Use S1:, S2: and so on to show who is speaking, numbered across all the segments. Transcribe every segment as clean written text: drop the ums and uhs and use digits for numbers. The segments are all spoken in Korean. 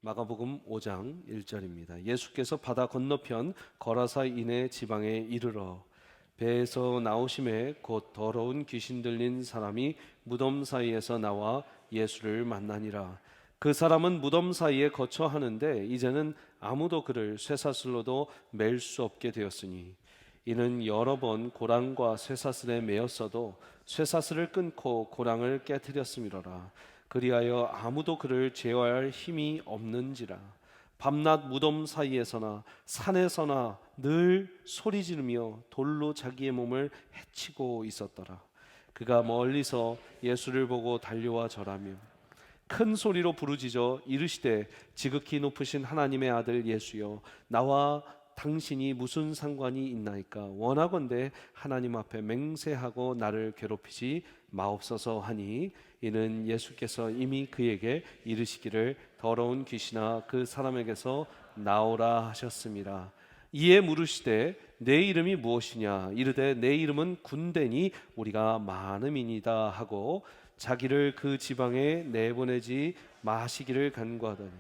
S1: 마가복음 5장 1절입니다. 예수께서 바다 건너편 거라사 이내 지방에 이르러 배에서 나오심에 곧 더러운 귀신 들린 사람이 무덤 사이에서 나와 예수를 만나니라. 그 사람은 무덤 사이에 거처 하는데 이제는 아무도 그를 쇠사슬로도 맬 수 없게 되었으니 이는 여러 번 고랑과 쇠사슬에 매었어도 쇠사슬을 끊고 고랑을 깨뜨렸음이로라. 그리하여 아무도 그를 제어할 힘이 없는지라. 밤낮 무덤 사이에서나 산에서나 늘 소리 지르며 돌로 자기의 몸을 해치고 있었더라. 그가 멀리서 예수를 보고 달려와 절하며 큰 소리로 부르짖어 이르시되 지극히 높으신 하나님의 아들 예수여, 나와 당신이 무슨 상관이 있나이까? 원하건대 하나님 앞에 맹세하고 나를 괴롭히지 마옵소서 하니, 이는 예수께서 이미 그에게 이르시기를 더러운 귀신아 그 사람에게서 나오라 하셨습니다. 이에 물으시되 내 이름이 무엇이냐? 이르되 내 이름은 군대니 우리가 많음이니이다 하고 자기를 그 지방에 내보내지 마시기를 간구하더니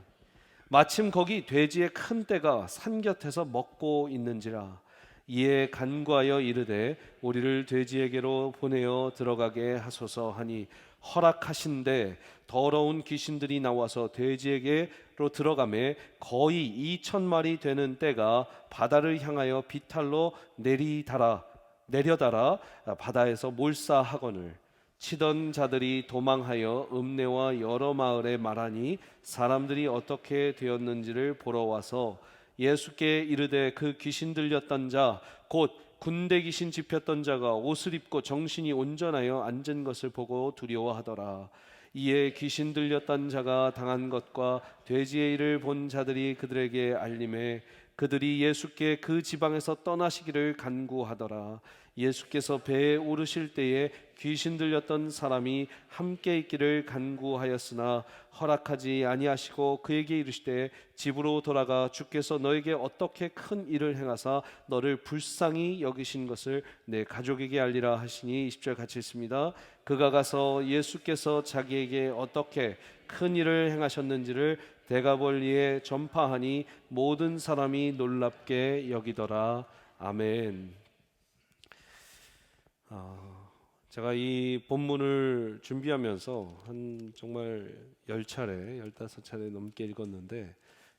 S1: 마침 거기 돼지의 큰 떼가 산 곁에서 먹고 있는지라. 이에 간구하여 이르되 우리를 돼지에게로 보내어 들어가게 하소서 하니 허락하신대 더러운 귀신들이 나와서 돼지에게로 들어가매 거의 2,000마리 되는 떼가 바다를 향하여 비탈로 내려달아 바다에서 몰사하거늘 치던 자들이 도망하여 읍내와 여러 마을에 말하니 사람들이 어떻게 되었는지를 보러 와서 예수께 이르되 그 귀신 들렸던 자 곧 군대 귀신 집혔던 자가 옷을 입고 정신이 온전하여 앉은 것을 보고 두려워하더라. 이에 귀신 들렸던 자가 당한 것과 돼지의 일을 본 자들이 그들에게 알림해 그들이 예수께 그 지방에서 떠나시기를 간구하더라. 예수께서 배에 오르실 때에 귀신 들렸던 사람이 함께 있기를 간구하였으나 허락하지 아니하시고 그에게 이르시되 집으로 돌아가 주께서 너에게 어떻게 큰 일을 행하사 너를 불쌍히 여기신 것을 내 가족에게 알리라 하시니 20절 같이 읽습니다. 그가 가서 예수께서 자기에게 어떻게 큰 일을 행하셨는지를 데가벌리에 전파하니 모든 사람이 놀랍게 여기더라. 아멘. 제가 이 본문을 준비하면서 한 정말 10차례, 15차례 넘게 읽었는데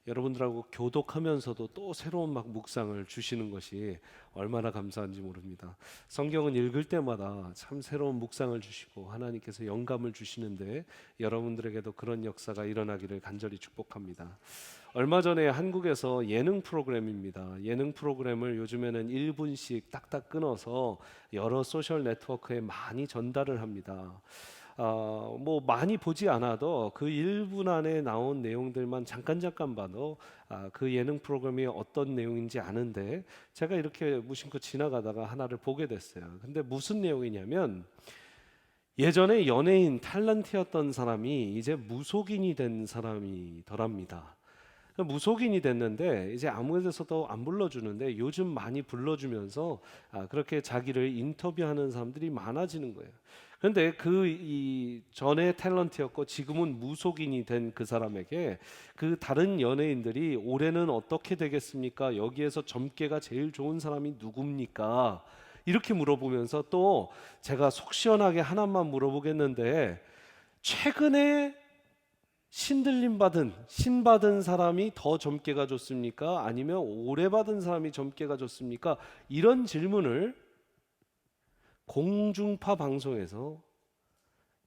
S1: 여러분들하고 교독하면서도 또 새로운 묵상을 주시는 것이 얼마나 감사한지 모릅니다. 성경은 읽을 때마다 참 새로운 묵상을 주시고 하나님께서 영감을 주시는데 여러분들에게도 그런 역사가 일어나기를 간절히 축복합니다. 얼마 전에 한국에서 예능 프로그램입니다. 예능 프로그램을 요즘에는 1분씩 딱딱 끊어서 여러 소셜 네트워크에 많이 전달을 합니다. 뭐 많이 보지 않아도 그 1분 안에 나온 내용들만 잠깐 봐도 그 예능 프로그램이 어떤 내용인지 아는데 제가 이렇게 무심코 지나가다가 하나를 보게 됐어요. 근데 무슨 내용이냐면 예전에 연예인 탤런트였던 사람이 이제 무속인이 된 사람이더랍니다. 무속인이 됐는데 이제 아무 데서도 안 불러주는데 요즘 많이 불러주면서 그렇게 자기를 인터뷰하는 사람들이 많아지는 거예요. 그런데 이 전에 탤런트였고 지금은 무속인이 된 그 사람에게 그 다른 연예인들이 올해는 어떻게 되겠습니까? 여기에서 점괘가 제일 좋은 사람이 누굽니까? 이렇게 물어보면서 또 제가 속 시원하게 하나만 물어보겠는데 최근에 신들림 받은 신 받은 사람이 더 점괘가 좋습니까? 아니면 오래 받은 사람이 점괘가 좋습니까? 이런 질문을 공중파 방송에서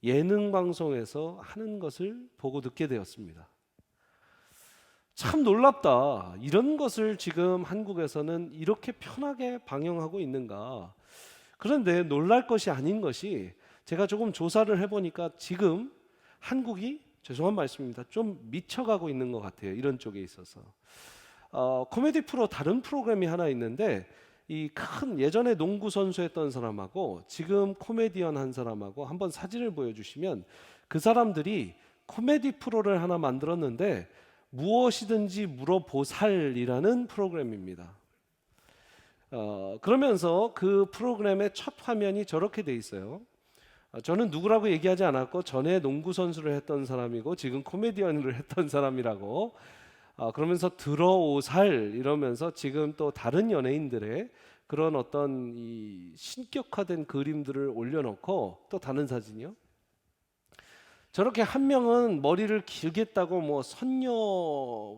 S1: 예능 방송에서 하는 것을 보고 듣게 되었습니다. 참 놀랍다. 이런 것을 지금 한국에서는 이렇게 편하게 방영하고 있는가? 그런데 놀랄 것이 아닌 것이 제가 조금 조사를 해보니까 지금 한국이 죄송한 말씀입니다. 좀 미쳐가고 있는 것 같아요. 이런 쪽에 있어서 코미디 프로 다른 프로그램이 하나 있는데 이 큰 예전에 농구 선수했던 사람하고 지금 코미디언 한 사람하고 한번 사진을 보여주시면 그 사람들이 코미디 프로를 하나 만들었는데 무엇이든지 물어보살이라는 프로그램입니다. 그러면서 그 프로그램의 첫 화면이 저렇게 돼 있어요. 저는 누구라고 얘기하지 않았고 전에 농구 선수를 했던 사람이고 지금 코미디언을 했던 사람이라고 그러면서 들어오살 이러면서 지금 또 다른 연예인들의 그런 어떤 이 신격화된 그림들을 올려놓고 또 다른 사진이요. 저렇게 한 명은 머리를 길겠다고 뭐 선녀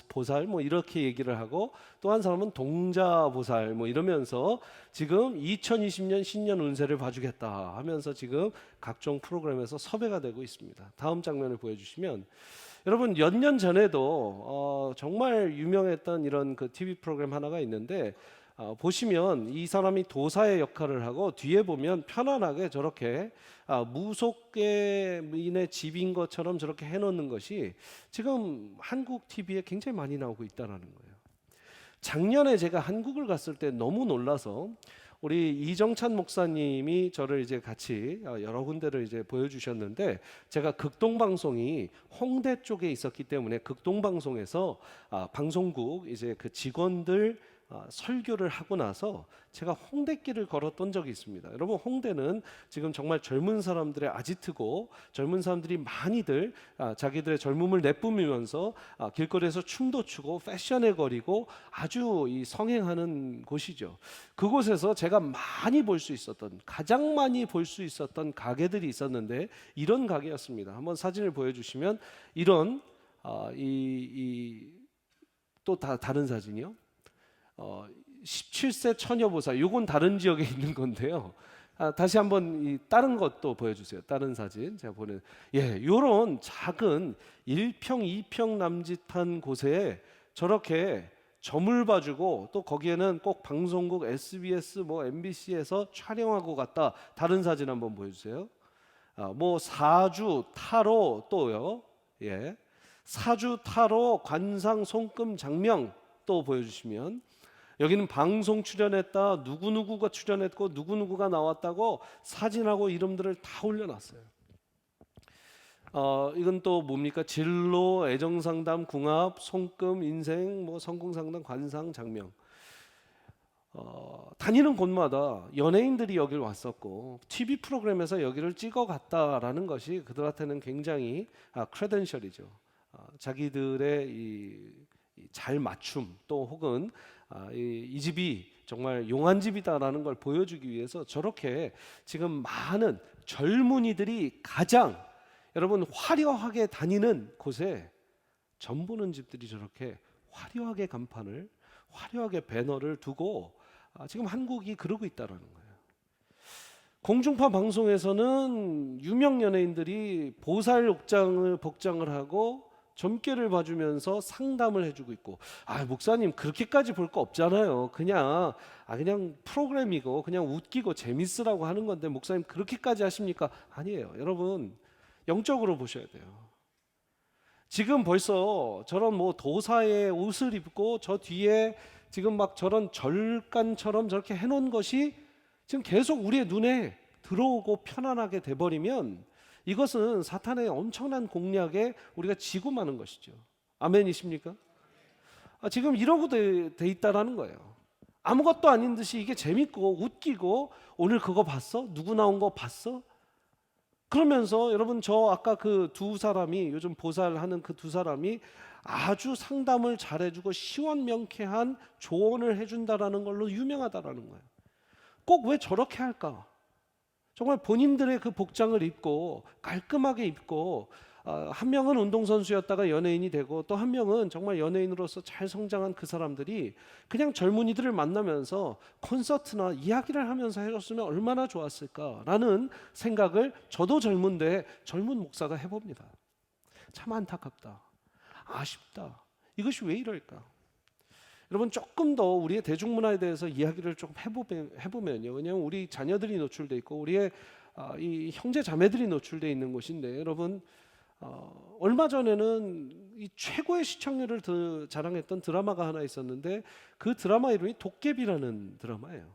S1: 보살 뭐 이렇게 얘기를 하고 또 한 사람은 동자 보살 뭐 이러면서 지금 2020년 신년 운세를 봐주겠다 하면서 지금 각종 프로그램에서 섭외가 되고 있습니다. 다음 장면을 보여주시면 여러분 몇 년 전에도 정말 유명했던 이런 그 TV 프로그램 하나가 있는데 보시면 이 사람이 도사의 역할을 하고 뒤에 보면 편안하게 저렇게 무속계인의 집인 것처럼 저렇게 해놓는 것이 지금 한국 TV에 굉장히 많이 나오고 있다는 거예요. 작년에 제가 한국을 갔을 때 너무 놀라서 우리 이정찬 목사님이 저를 이제 같이 여러 군데를 이제 보여주셨는데 제가 극동방송이 홍대 쪽에 있었기 때문에 극동방송에서 방송국 이제 그 직원들 설교를 하고 나서 제가 홍대길을 걸었던 적이 있습니다. 여러분 홍대는 지금 정말 젊은 사람들의 아지트고 젊은 사람들이 많이들 자기들의 젊음을 내뿜으면서 길거리에서 춤도 추고 패션의 거리고 아주 이 성행하는 곳이죠. 그곳에서 제가 많이 볼 수 있었던 가장 많이 볼 수 있었던 가게들이 있었는데 이런 가게였습니다. 한번 사진을 보여주시면 이런 또 다른 사진이요. 17세 처녀보살, 이건 다른 지역에 있는 건데요. 다시 한번 이 다른 것도 보여주세요. 다른 사진 제가 보는 이런 작은 1평, 2평 남짓한 곳에 저렇게 점을 봐주고 또 거기에는 꼭 방송국 SBS 뭐 MBC에서 촬영하고 갔다. 다른 사진 한번 보여주세요. 뭐 사주 타로 또요. 사주 타로 관상 손금 장명 또 보여주시면 여기는 방송 출연했다 누구누구가 출연했고 누구누구가 나왔다고 사진하고 이름들을 다 올려놨어요. 이건 또 뭡니까? 진로, 애정상담, 궁합, 손금, 인생, 뭐 성공상담, 관상, 장명. 다니는 곳마다 연예인들이 여기를 왔었고 TV 프로그램에서 여기를 찍어갔다라는 것이 그들한테는 굉장히 크레덴셜이죠. 자기들의 이 잘 맞춤 또 혹은 이 집이 정말 용한 집이다라는 걸 보여주기 위해서 저렇게 지금 많은 젊은이들이 가장 여러분 화려하게 다니는 곳에 점 보는 집들이 저렇게 화려하게 간판을 화려하게 배너를 두고 지금 한국이 그러고 있다라는 거예요. 공중파 방송에서는 유명 연예인들이 보살 복장을 하고 점괘를 봐주면서 상담을 해주고 있고 목사님 그렇게까지 볼 거 없잖아요. 그냥 프로그램이고 그냥 웃기고 재밌으라고 하는 건데 목사님 그렇게까지 하십니까? 아니에요. 여러분 영적으로 보셔야 돼요. 지금 벌써 저런 뭐 도사의 옷을 입고 저 뒤에 지금 막 저런 절간처럼 저렇게 해놓은 것이 지금 계속 우리의 눈에 들어오고 편안하게 돼버리면 이것은 사탄의 엄청난 공략에 우리가 지고 마는 것이죠. 아멘이십니까? 지금 이러고 돼 있다라는 거예요. 아무것도 아닌 듯이 이게 재밌고 웃기고 오늘 그거 봤어? 누구 나온 거 봤어? 그러면서 여러분 저 아까 그 두 사람이 요즘 보살하는 그 두 사람이 아주 상담을 잘해주고 시원명쾌한 조언을 해준다라는 걸로 유명하다라는 거예요. 꼭 왜 저렇게 할까? 정말 본인들의 그 복장을 입고 깔끔하게 입고 한 명은 운동선수였다가 연예인이 되고 또 한 명은 정말 연예인으로서 잘 성장한 그 사람들이 그냥 젊은이들을 만나면서 콘서트나 이야기를 하면서 해줬으면 얼마나 좋았을까라는 생각을 저도 젊은데 젊은 목사가 해봅니다. 참 안타깝다. 아쉽다. 이것이 왜 이럴까? 여러분 조금 더 우리의 대중문화에 대해서 이야기를 좀 해보면요. 왜냐하면 우리 자녀들이 노출돼 있고 우리의 이 형제 자매들이 노출돼 있는 곳인데 여러분 얼마 전에는 이 최고의 시청률을 자랑했던 드라마가 하나 있었는데 그 드라마 이름이 도깨비라는 드라마예요.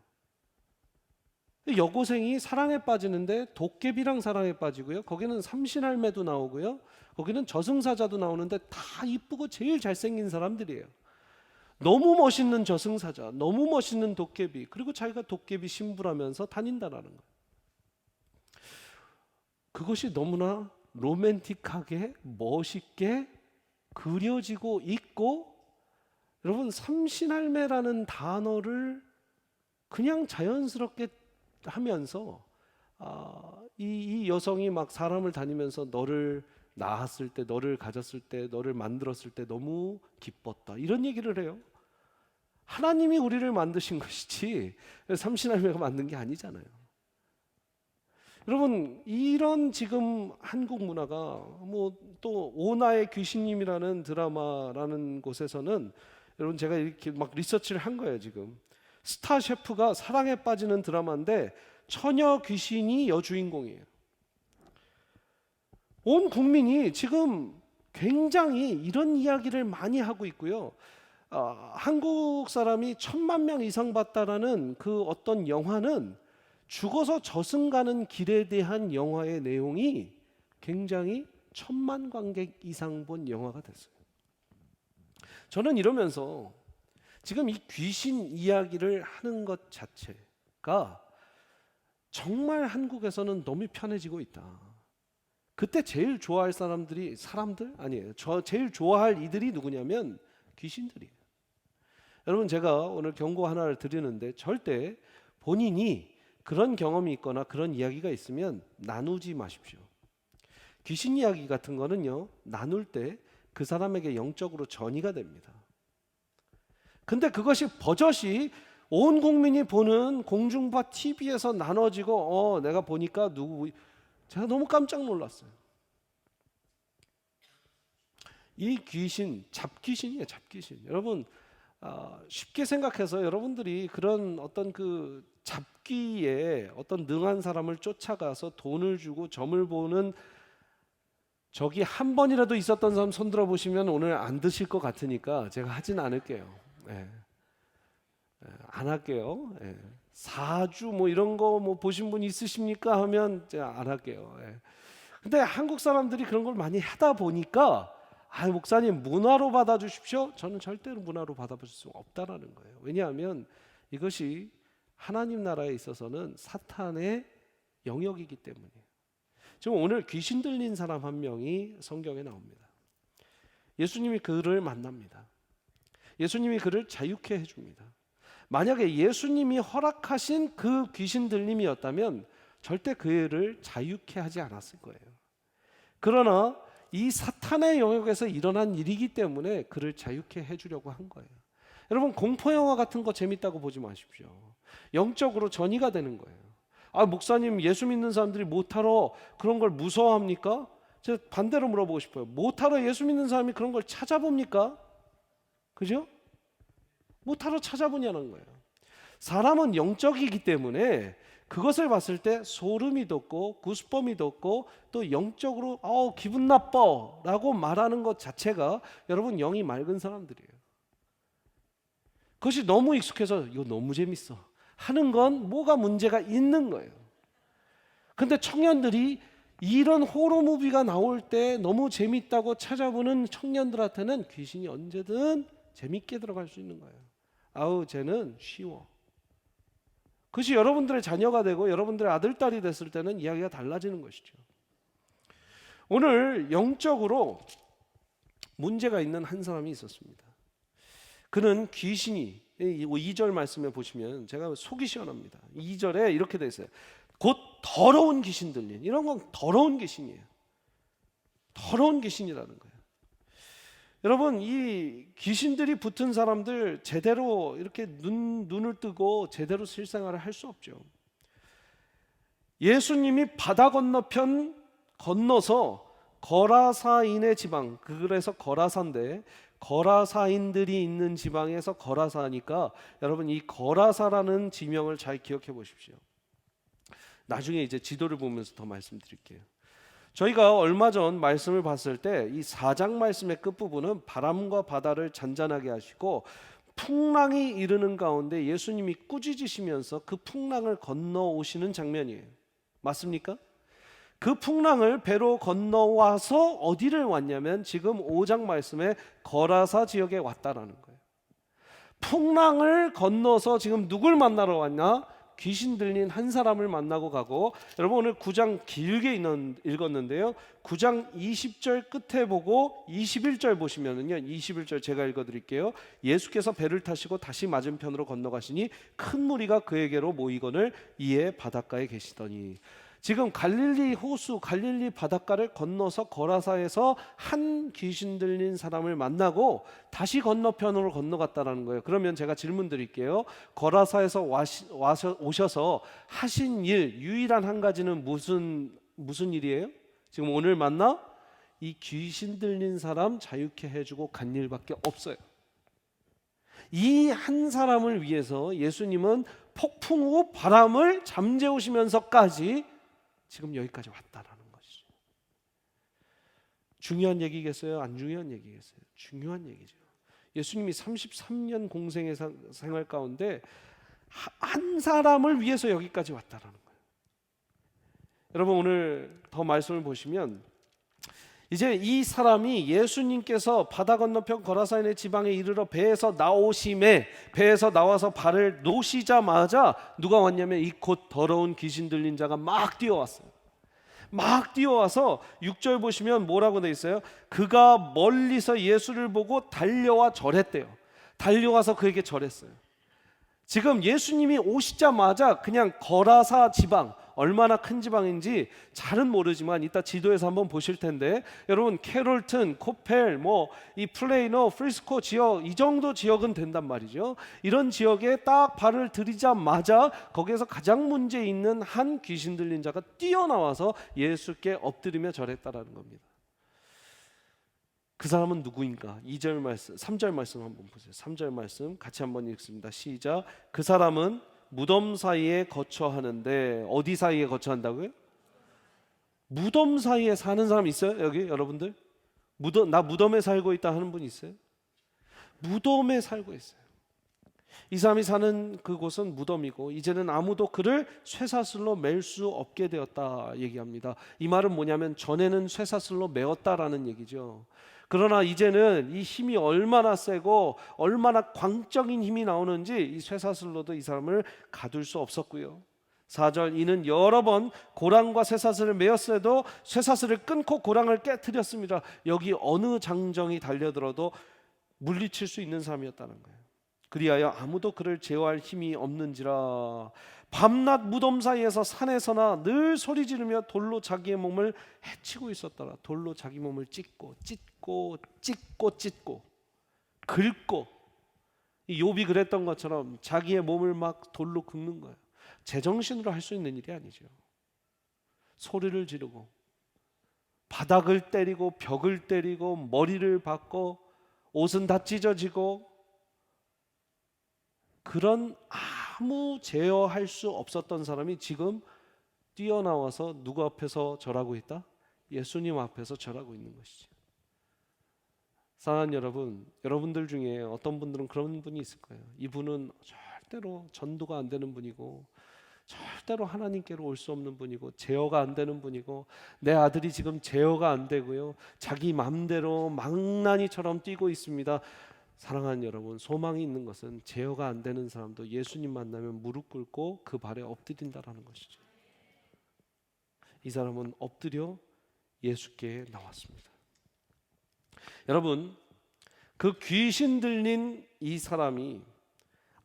S1: 여고생이 사랑에 빠지는데 도깨비랑 사랑에 빠지고요. 거기는 삼신할매도 나오고요. 거기는 저승사자도 나오는데 다 이쁘고 제일 잘생긴 사람들이에요. 너무 멋있는 저승사자, 너무 멋있는 도깨비, 그리고 자기가 도깨비 신부라면서 다닌다라는 거예요. 그것이 너무나 로맨틱하게 멋있게 그려지고 있고, 여러분 삼신할매라는 단어를 그냥 자연스럽게 하면서 이 여성이 막 사람을 다니면서 너를 낳았을 때, 너를 가졌을 때, 너를 만들었을 때 너무 기뻤다, 이런 얘기를 해요. 하나님이 우리를 만드신 것이지 삼신할매가 만든 게 아니잖아요. 여러분, 이런 지금 한국 문화가 뭐 또 오나의 귀신님이라는 드라마라는 곳에서는, 여러분 제가 이렇게 막 리서치를 한 거예요. 지금 스타 셰프가 사랑에 빠지는 드라마인데 처녀 귀신이 여주인공이에요. 온 국민이 지금 굉장히 이런 이야기를 많이 하고 있고요. 한국 사람이 1,000,000명 이상 봤다라는 그 어떤 영화는 죽어서 저승 가는 길에 대한 영화의 내용이 굉장히 1,000,000 관객 이상 본 영화가 됐어요. 저는 이러면서 지금 이 귀신 이야기를 하는 것 자체가 정말 한국에서는 너무 편해지고 있다. 그때 제일 좋아할 사람들 아니에요. 제일 좋아할 이들이 누구냐면 귀신들이에요. 여러분, 제가 오늘 경고 하나를 드리는데, 절대 본인이 그런 경험이 있거나 그런 이야기가 있으면 나누지 마십시오. 귀신 이야기 같은 거는요, 나눌 때 그 사람에게 영적으로 전이가 됩니다. 근데 그것이 버젓이 온 국민이 보는 공중파 TV에서 나눠지고 내가 보니까 제가 너무 깜짝 놀랐어요. 이 귀신, 잡귀신이에요, 잡귀신. 여러분, 쉽게 생각해서 여러분들이 그런 어떤 그 잡귀에 어떤 능한 사람을 쫓아가서 돈을 주고 점을 보는 적이 한 번이라도 있었던 사람 손들어 보시면 오늘 안 드실 것 같으니까 제가 하진 않을게요. 안 할게요. 사주 뭐 이런 거 뭐 보신 분 있으십니까 하면 제가 안 할게요. 근데 한국 사람들이 그런 걸 많이 하다 보니까, 목사님 문화로 받아주십시오. 저는 절대로 문화로 받아볼 수 없다라는 거예요. 왜냐하면 이것이 하나님 나라에 있어서는 사탄의 영역이기 때문이에요. 지금 오늘 귀신 들린 사람 한 명이 성경에 나옵니다. 예수님이 그를 만납니다. 예수님이 그를 자유케 해줍니다. 만약에 예수님이 허락하신 그 귀신 들림이었다면 절대 그를 자유케 하지 않았을 거예요. 그러나 이 사탄의 영역에서 일어난 일이기 때문에 그를 자유케 해주려고 한 거예요. 여러분, 공포영화 같은 거 재밌다고 보지 마십시오. 영적으로 전이가 되는 거예요. 목사님, 예수 믿는 사람들이 못하러 그런 걸 무서워합니까? 제가 반대로 물어보고 싶어요. 못하러 예수 믿는 사람이 그런 걸 찾아봅니까? 그죠? 못하러 찾아보냐는 거예요. 사람은 영적이기 때문에 그것을 봤을 때 소름이 돋고 구스범이 돋고 또 영적으로 기분 나빠 라고 말하는 것 자체가, 여러분, 영이 맑은 사람들이에요. 그것이 너무 익숙해서 이거 너무 재밌어 하는 건 뭐가 문제가 있는 거예요. 근데 청년들이 이런 호러 무비가 나올 때 너무 재밌다고 찾아보는 청년들한테는 귀신이 언제든 재밌게 들어갈 수 있는 거예요. 쟤는 쉬워. 그것이 여러분들의 자녀가 되고 여러분들의 아들, 딸이 됐을 때는 이야기가 달라지는 것이죠. 오늘 영적으로 문제가 있는 한 사람이 있었습니다. 그는 귀신이, 2절 말씀에 보시면 제가 속이 시원합니다. 2절에 이렇게 돼 있어요. 곧 더러운 귀신 들린. 이런 건 더러운 귀신이에요. 더러운 귀신이라는 거예요. 여러분, 이 귀신들이 붙은 사람들 제대로 이렇게 눈을 뜨고 제대로 실생활을 할 수 없죠. 예수님이 바다 건너편 건너서 거라사인의 지방, 그래서 거라사인데 거라사인들이 있는 지방에서 거라사니까, 여러분 이 거라사라는 지명을 잘 기억해 보십시오. 나중에 이제 지도를 보면서 더 말씀드릴게요. 저희가 얼마 전 말씀을 봤을 때 이 4장 말씀의 끝부분은 바람과 바다를 잔잔하게 하시고 풍랑이 이르는 가운데 예수님이 꾸짖으시면서 그 풍랑을 건너오시는 장면이에요. 맞습니까? 그 풍랑을 배로 건너와서 어디를 왔냐면 지금 5장 말씀에 거라사 지역에 왔다라는 거예요. 풍랑을 건너서 지금 누굴 만나러 왔냐? 귀신 들린 한 사람을 만나고 가고, 여러분 오늘 9장 길게 읽었는데요, 9장 20절 끝에 보고 21절 보시면은요, 21절 제가 읽어드릴게요. 예수께서 배를 타시고 다시 맞은편으로 건너가시니 큰 무리가 그에게로 모이거늘 이에 바닷가에 계시더니. 지금 갈릴리 호수, 갈릴리 바닷가를 건너서 거라사에서 한 귀신 들린 사람을 만나고 다시 건너편으로 건너갔다라는 거예요. 그러면 제가 질문 드릴게요. 거라사에서 오셔서 하신 일 유일한 한 가지는 무슨 일이에요? 지금 오늘 만나 이 귀신 들린 사람 자유케 해주고 간 일밖에 없어요. 이 한 사람을 위해서 예수님은 폭풍 후 바람을 잠재우시면서까지 지금 여기까지 왔다라는 것이죠. 중요한 얘기겠어요? 안 중요한 얘기겠어요? 중요한 얘기죠. 예수님이 33년 공생의 생활 가운데 한 사람을 위해서 여기까지 왔다라는 거예요. 여러분 오늘 더 말씀을 보시면 이제 이 사람이 예수님께서 바다 건너편 거라사인의 지방에 이르러 배에서 나와서 발을 놓으시자마자 누가 왔냐면 이 곧 더러운 귀신 들린 자가 막 뛰어왔어요. 막 뛰어와서 6절 보시면 뭐라고 돼 있어요? 그가 멀리서 예수를 보고 달려와 절했대요. 달려와서 그에게 절했어요. 지금 예수님이 오시자마자 그냥 거라사 지방, 얼마나 큰 지방인지 잘은 모르지만 이따 지도에서 한번 보실 텐데, 여러분 캐롤튼, 코펠, 이 플레이너, 프리스코 지역, 이 정도 지역은 된단 말이죠. 이런 지역에 딱 발을 들이자마자 거기에서 가장 문제 있는 한 귀신 들린 자가 뛰어나와서 예수께 엎드리며 절했다라는 겁니다. 그 사람은 누구인가? 2절 말씀, 3절 말씀 한번 보세요. 3절 말씀 같이 한번 읽습니다. 시작. 그 사람은 무덤 사이에 거처하는데, 어디 사이에 거처한다고요? 무덤 사이에 사는 사람 있어요? 여기 여러분들? 나 무덤에 살고 있다 하는 분 있어요? 무덤에 살고 있어요. 이 사람이 사는 그곳은 무덤이고 이제는 아무도 그를 쇠사슬로 맬 수 없게 되었다 얘기합니다. 이 말은 뭐냐면 전에는 쇠사슬로 메었다라는 얘기죠. 그러나 이제는 이 힘이 얼마나 세고 얼마나 광적인 힘이 나오는지 이 쇠사슬로도 이 사람을 가둘 수 없었고요. 4절, 이는 여러 번 고랑과 쇠사슬을 메었어도 쇠사슬을 끊고 고랑을 깨뜨렸습니다. 여기 어느 장정이 달려들어도 물리칠 수 있는 사람이었다는 거예요. 그리하여 아무도 그를 제어할 힘이 없는지라. 밤낮 무덤 사이에서 산에서나 늘 소리 지르며 돌로 자기의 몸을 해치고 있었더라. 돌로 자기 몸을 찢고 긁고, 이 욥이 그랬던 것처럼 자기의 몸을 막 돌로 긁는 거예요. 제정신으로 할 수 있는 일이 아니죠. 소리를 지르고 바닥을 때리고 벽을 때리고 머리를 박고 옷은 다 찢어지고, 그런 아무 제어할 수 없었던 사람이 지금 뛰어나와서 누구 앞에서 절하고 있다? 예수님 앞에서 절하고 있는 것이죠. 사랑하는 여러분, 여러분들 중에 어떤 분들은 그런 분이 있을 거예요. 이분은 절대로 전도가 안 되는 분이고 절대로 하나님께로 올 수 없는 분이고 제어가 안 되는 분이고, 내 아들이 지금 제어가 안 되고요, 자기 마음대로 망나니처럼 뛰고 있습니다. 사랑하는 여러분, 소망이 있는 것은 제어가 안 되는 사람도 예수님 만나면 무릎 꿇고 그 발에 엎드린다라는 것이죠. 이 사람은 엎드려 예수께 나왔습니다. 여러분, 그 귀신 들린 이 사람이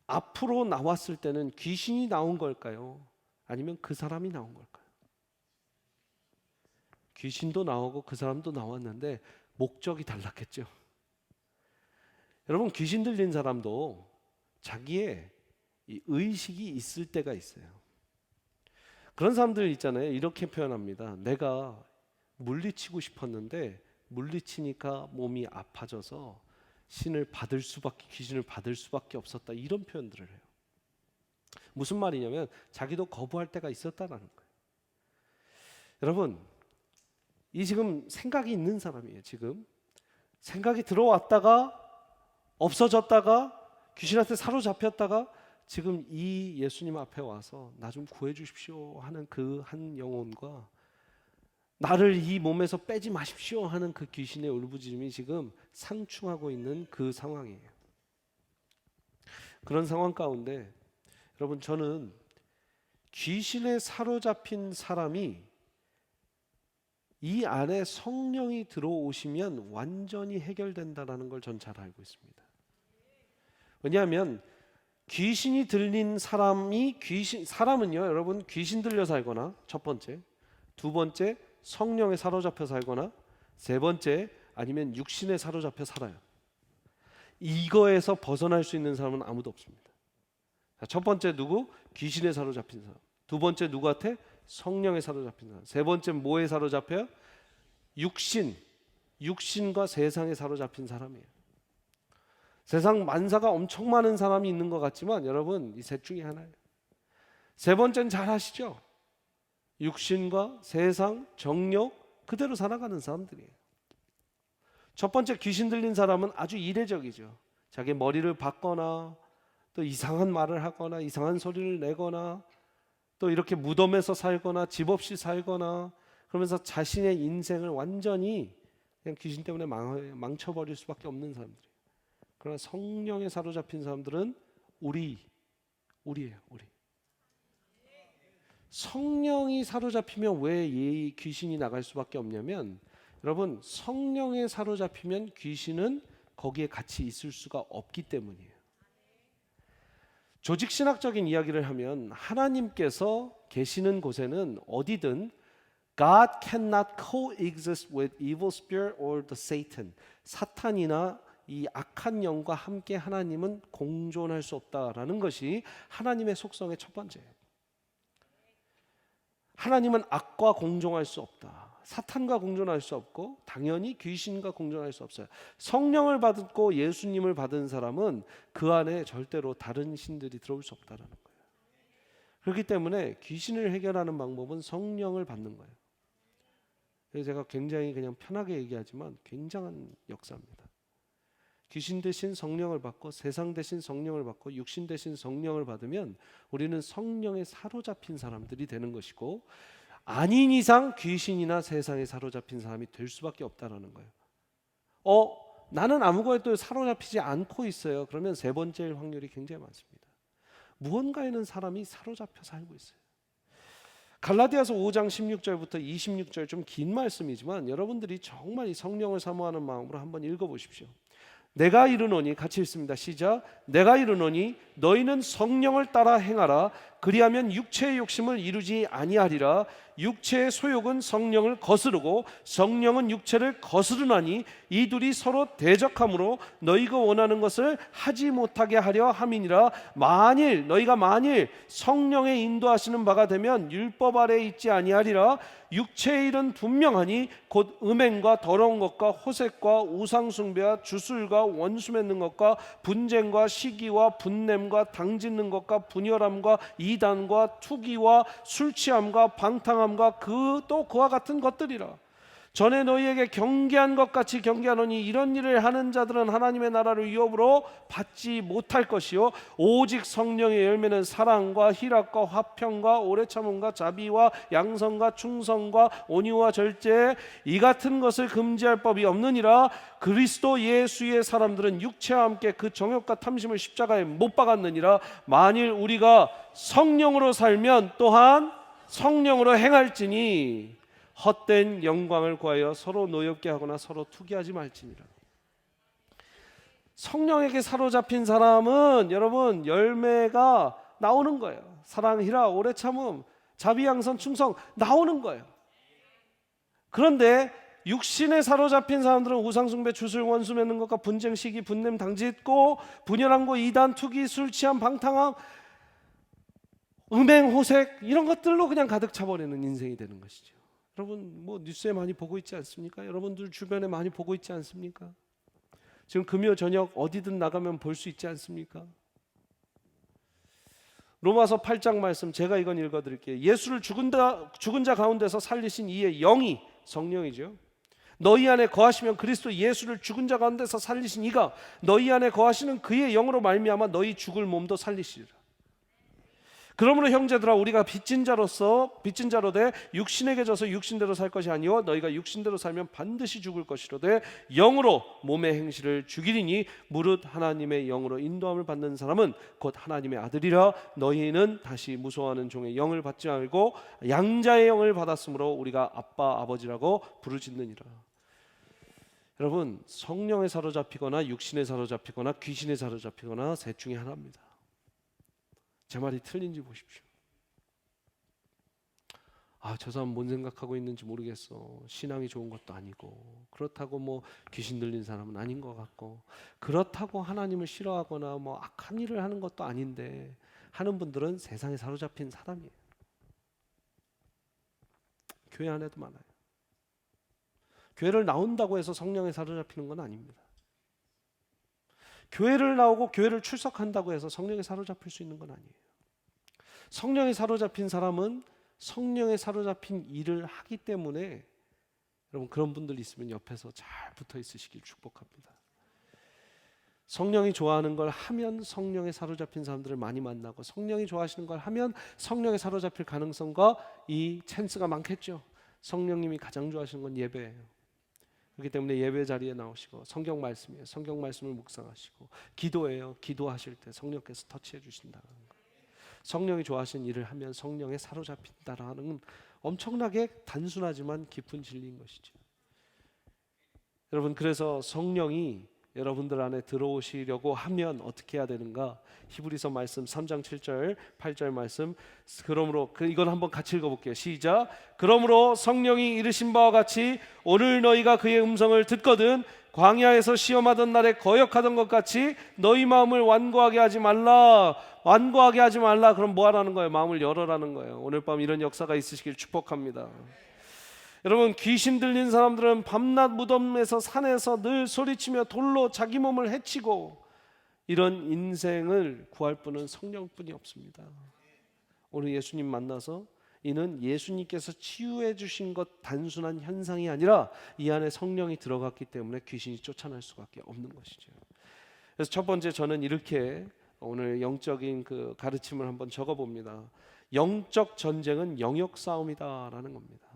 S1: 앞으로 나왔을 때는 귀신이 나온 걸까요? 아니면 그 사람이 나온 걸까요? 귀신도 나오고 그 사람도 나왔는데 목적이 달랐겠죠. 여러분, 귀신 들린 사람도 자기의 이 의식이 있을 때가 있어요. 그런 사람들 있잖아요. 이렇게 표현합니다. 내가 물리치고 싶었는데 물리치니까 몸이 아파져서 귀신을 받을 수밖에 없었다, 이런 표현들을 해요. 무슨 말이냐면 자기도 거부할 때가 있었다라는 거예요. 여러분, 이 지금 생각이 있는 사람이에요. 지금 생각이 들어왔다가 없어졌다가 귀신한테 사로잡혔다가 지금 이 예수님 앞에 와서 나 좀 구해 주십시오 하는 그 한 영혼과 나를 이 몸에서 빼지 마십시오 하는 그 귀신의 울부짖음이 지금 상충하고 있는 그 상황이에요. 그런 상황 가운데 여러분, 저는 귀신에 사로잡힌 사람이 이 안에 성령이 들어오시면 완전히 해결된다는 걸 전 잘 알고 있습니다. 왜냐하면 귀신이 들린 사람은요, 여러분, 귀신 들려 살거나, 첫 번째, 두 번째, 성령에 사로잡혀 살거나, 세 번째, 아니면 육신에 사로잡혀 살아요. 이거에서 벗어날 수 있는 사람은 아무도 없습니다. 첫 번째 누구? 귀신에 사로잡힌 사람. 두 번째 누구한테? 성령에 사로잡힌 사람. 세 번째 뭐에 사로잡혀요? 육신과 세상에 사로잡힌 사람이에요. 세상 만사가 엄청 많은 사람이 있는 것 같지만 여러분, 이 셋 중에 하나예요. 세 번째는 잘 아시죠? 육신과 세상, 정욕 그대로 살아가는 사람들이에요. 첫 번째 귀신 들린 사람은 아주 이례적이죠. 자기 머리를 박거나 또 이상한 말을 하거나 이상한 소리를 내거나 또 이렇게 무덤에서 살거나 집 없이 살거나 그러면서 자신의 인생을 완전히 그냥 귀신 때문에 망쳐버릴 수밖에 없는 사람들이에요. 그러나 성령에 사로잡힌 사람들은 우리예요. 우리. 성령이 사로잡히면 왜 이 귀신이 나갈 수밖에 없냐면, 여러분, 성령에 사로잡히면 귀신은 거기에 같이 있을 수가 없기 때문이에요. 조직신학적인 이야기를 하면 하나님께서 계시는 곳에는 어디든 God cannot coexist with evil spirit or the Satan. 사탄이나 이 악한 영과 함께 하나님은 공존할 수 없다라는 것이 하나님의 속성의 첫 번째예요. 하나님은 악과 공존할 수 없다. 사탄과 공존할 수 없고 당연히 귀신과 공존할 수 없어요. 성령을 받고 예수님을 받은 사람은 그 안에 절대로 다른 신들이 들어올 수 없다라는 거예요. 그렇기 때문에 귀신을 해결하는 방법은 성령을 받는 거예요. 그래서 제가 굉장히 그냥 편하게 얘기하지만 굉장한 역사입니다. 귀신 대신 성령을 받고 세상 대신 성령을 받고 육신 대신 성령을 받으면 우리는 성령에 사로잡힌 사람들이 되는 것이고, 아닌 이상 귀신이나 세상에 사로잡힌 사람이 될 수밖에 없다라는 거예요. 나는 아무것도 사로잡히지 않고 있어요. 그러면 세 번째일 확률이 굉장히 많습니다. 무언가에는 사람이 사로잡혀 살고 있어요. 갈라디아서 5장 16절부터 26절 좀 긴 말씀이지만 여러분들이 정말 이 성령을 사모하는 마음으로 한번 읽어보십시오. 내가 이르노니, 같이 읽습니다. 시작. 내가 이르노니 너희는 성령을 따라 행하라. 그리하면 육체의 욕심을 이루지 아니하리라. 육체의 소욕은 성령을 거스르고 성령은 육체를 거스르나니 이 둘이 서로 대적하므로 너희가 원하는 것을 하지 못하게 하려 함이니라. 너희가 만일 성령의 인도하시는 바가 되면 율법 아래에 있지 아니하리라. 육체의 일은 분명하니 곧 음행과 더러운 것과 호색과 우상숭배와 주술과 원수 맺는 것과 분쟁과 시기와 분냄과 당짓는 것과 분열함과 이단과 투기와 술취함과 방탕함과 또 그와 같은 것들이라. 전에 너희에게 경계한 것 같이 경계하노니 이런 일을 하는 자들은 하나님의 나라를 위협으로 받지 못할 것이요 오직 성령의 열매는 사랑과 희락과 화평과 오래 참음과 자비와 양선과 충성과 온유와 절제, 이 같은 것을 금지할 법이 없느니라. 그리스도 예수의 사람들은 육체와 함께 그 정욕과 탐심을 십자가에 못 박았느니라. 만일 우리가 성령으로 살면 또한 성령으로 행할지니 헛된 영광을 구하여 서로 노엽게 하거나 서로 투기하지 말지니라. 성령에게 사로잡힌 사람은 여러분 열매가 나오는 거예요. 사랑, 희락, 오래 참음, 자비, 양선, 충성 나오는 거예요. 그런데 육신에 사로잡힌 사람들은 우상숭배, 주술, 원수 맺는 것과 분쟁, 시기, 분냄, 당짓고 분열함과 이단, 투기, 술 취함, 방탕함, 음행, 호색 이런 것들로 그냥 가득 차버리는 인생이 되는 것이죠. 여러분 뉴스에 많이 보고 있지 않습니까? 여러분들 주변에 많이 보고 있지 않습니까? 지금 금요 저녁 어디든 나가면 볼 수 있지 않습니까? 로마서 8장 말씀 제가 이건 읽어드릴게요. 예수를 죽은 자 가운데서 살리신 이의 영이, 성령이죠, 너희 안에 거하시면 그리스도 예수를 죽은 자 가운데서 살리신 이가 너희 안에 거하시는 그의 영으로 말미암아 너희 죽을 몸도 살리시리라. 그러므로 형제들아, 우리가 빚진 자로 돼 육신에게 져서 육신대로 살 것이 아니요 너희가 육신대로 살면 반드시 죽을 것이로되 영으로 몸의 행실을 죽이리니 무릇 하나님의 영으로 인도함을 받는 사람은 곧 하나님의 아들이라. 너희는 다시 무소하는 종의 영을 받지 말고 양자의 영을 받았으므로 우리가 아빠 아버지라고 부르짖느니라. 여러분, 성령에 사로잡히거나 육신에 사로잡히거나 귀신에 사로잡히거나 셋 중에 하나입니다. 제 말이 틀린지 보십시오. 저 사람 뭔 생각하고 있는지 모르겠어. 신앙이 좋은 것도 아니고, 그렇다고 뭐 귀신 들린 사람은 아닌 것 같고, 그렇다고 하나님을 싫어하거나 뭐 악한 일을 하는 것도 아닌데 하는 분들은 세상에 사로잡힌 사람이에요. 교회 안에도 많아요. 교회를 나온다고 해서 성령에 사로잡히는 건 아닙니다. 교회를 나오고 교회를 출석한다고 해서 성령에 사로잡힐 수 있는 건 아니에요. 성령에 사로잡힌 사람은 성령에 사로잡힌 일을 하기 때문에, 여러분 그런 분들 있으면 옆에서 잘 붙어 있으시길 축복합니다. 성령이 좋아하는 걸 하면 성령에 사로잡힌 사람들을 많이 만나고, 성령이 좋아하시는 걸 하면 성령에 사로잡힐 가능성과 이 찬스가 많겠죠. 성령님이 가장 좋아하시는 건 예배예요. 그렇기 때문에 예배 자리에 나오시고 성경 말씀이에요. 성경 말씀을 묵상하시고 기도해요. 기도하실 때 성령께서 터치해 주신다는 거예요. 성령이 좋아하시는 일을 하면 성령에 사로잡힌다라는 엄청나게 단순하지만 깊은 진리인 것이죠. 여러분, 그래서 성령이 여러분들 안에 들어오시려고 하면 어떻게 해야 되는가? 히브리서 말씀 3장 7절 8절 말씀, 그러므로 이건 한번 같이 읽어볼게요. 시작. 그러므로 성령이 이르신 바와 같이 오늘 너희가 그의 음성을 듣거든 광야에서 시험하던 날에 거역하던 것 같이 너희 마음을 완고하게 하지 말라. 완고하게 하지 말라. 그럼 뭐 하라는 거예요? 마음을 열어라는 거예요. 오늘 밤 이런 역사가 있으시길 축복합니다. 여러분, 귀신 들린 사람들은 밤낮 무덤에서 산에서 늘 소리치며 돌로 자기 몸을 해치고, 이런 인생을 구할 분은 성령뿐이 없습니다. 오늘 예수님 만나서 이는 예수님께서 치유해 주신 것 단순한 현상이 아니라 이 안에 성령이 들어갔기 때문에 귀신이 쫓아날 수밖에 없는 것이죠. 그래서 첫 번째, 저는 이렇게 오늘 영적인 그 가르침을 한번 적어봅니다. 영적 전쟁은 영역 싸움이다라는 겁니다.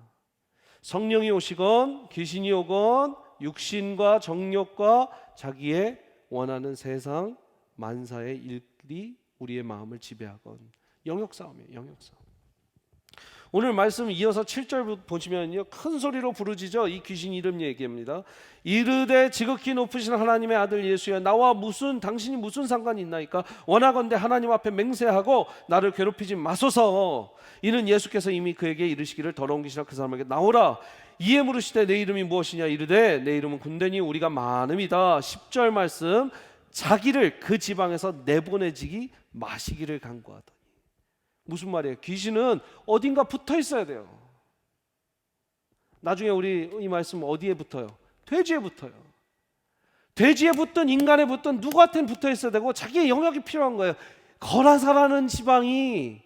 S1: 성령이 오시건 귀신이 오건 육신과 정욕과 자기의 원하는 세상 만사의 일들이 우리의 마음을 지배하건 영역 싸움이에요. 영역 싸움. 오늘 말씀 이어서 7절 보시면요, 큰 소리로 부르짖어 이 귀신 이름 얘기합니다. 이르되 지극히 높으신 하나님의 아들 예수여, 나와 당신이 무슨 상관이 있나이까? 원하건대 하나님 앞에 맹세하고 나를 괴롭히지 마소서. 이는 예수께서 이미 그에게 이르시기를 더러운 귀신아 그 사람에게 나오라. 이에 물으시되 내 이름이 무엇이냐? 이르되 내 이름은 군대니 우리가 많음이다. 10절 말씀, 자기를 그 지방에서 내보내지기 마시기를 간구하더니. 무슨 말이에요? 귀신은 어딘가 붙어 있어야 돼요. 나중에 우리 이 말씀 어디에 붙어요? 돼지에 붙어요. 돼지에 붙든 인간에 붙든 누구한테는 붙어 있어야 되고 자기의 영역이 필요한 거예요. 거라사라는 지방이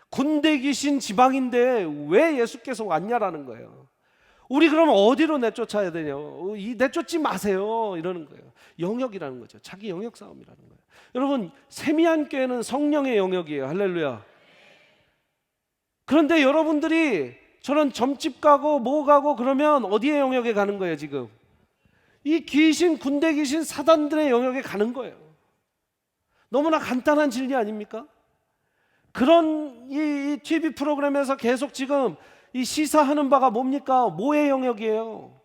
S1: 군대 귀신 지방인데 왜 예수께서 왔냐라는 거예요. 우리 그러면 어디로 내쫓아야 되냐고, 내쫓지 마세요 이러는 거예요. 영역이라는 거죠. 자기 영역 싸움이라는 거예요. 여러분, 세미한 교회는 성령의 영역이에요. 할렐루야. 그런데 여러분들이 저런 점집 가고 뭐 가고 그러면 어디의 영역에 가는 거예요? 지금 이 귀신, 군대 귀신, 사단들의 영역에 가는 거예요. 너무나 간단한 진리 아닙니까? 그런 이 TV 프로그램에서 계속 지금 이 시사하는 바가 뭡니까? 뭐의 영역이에요?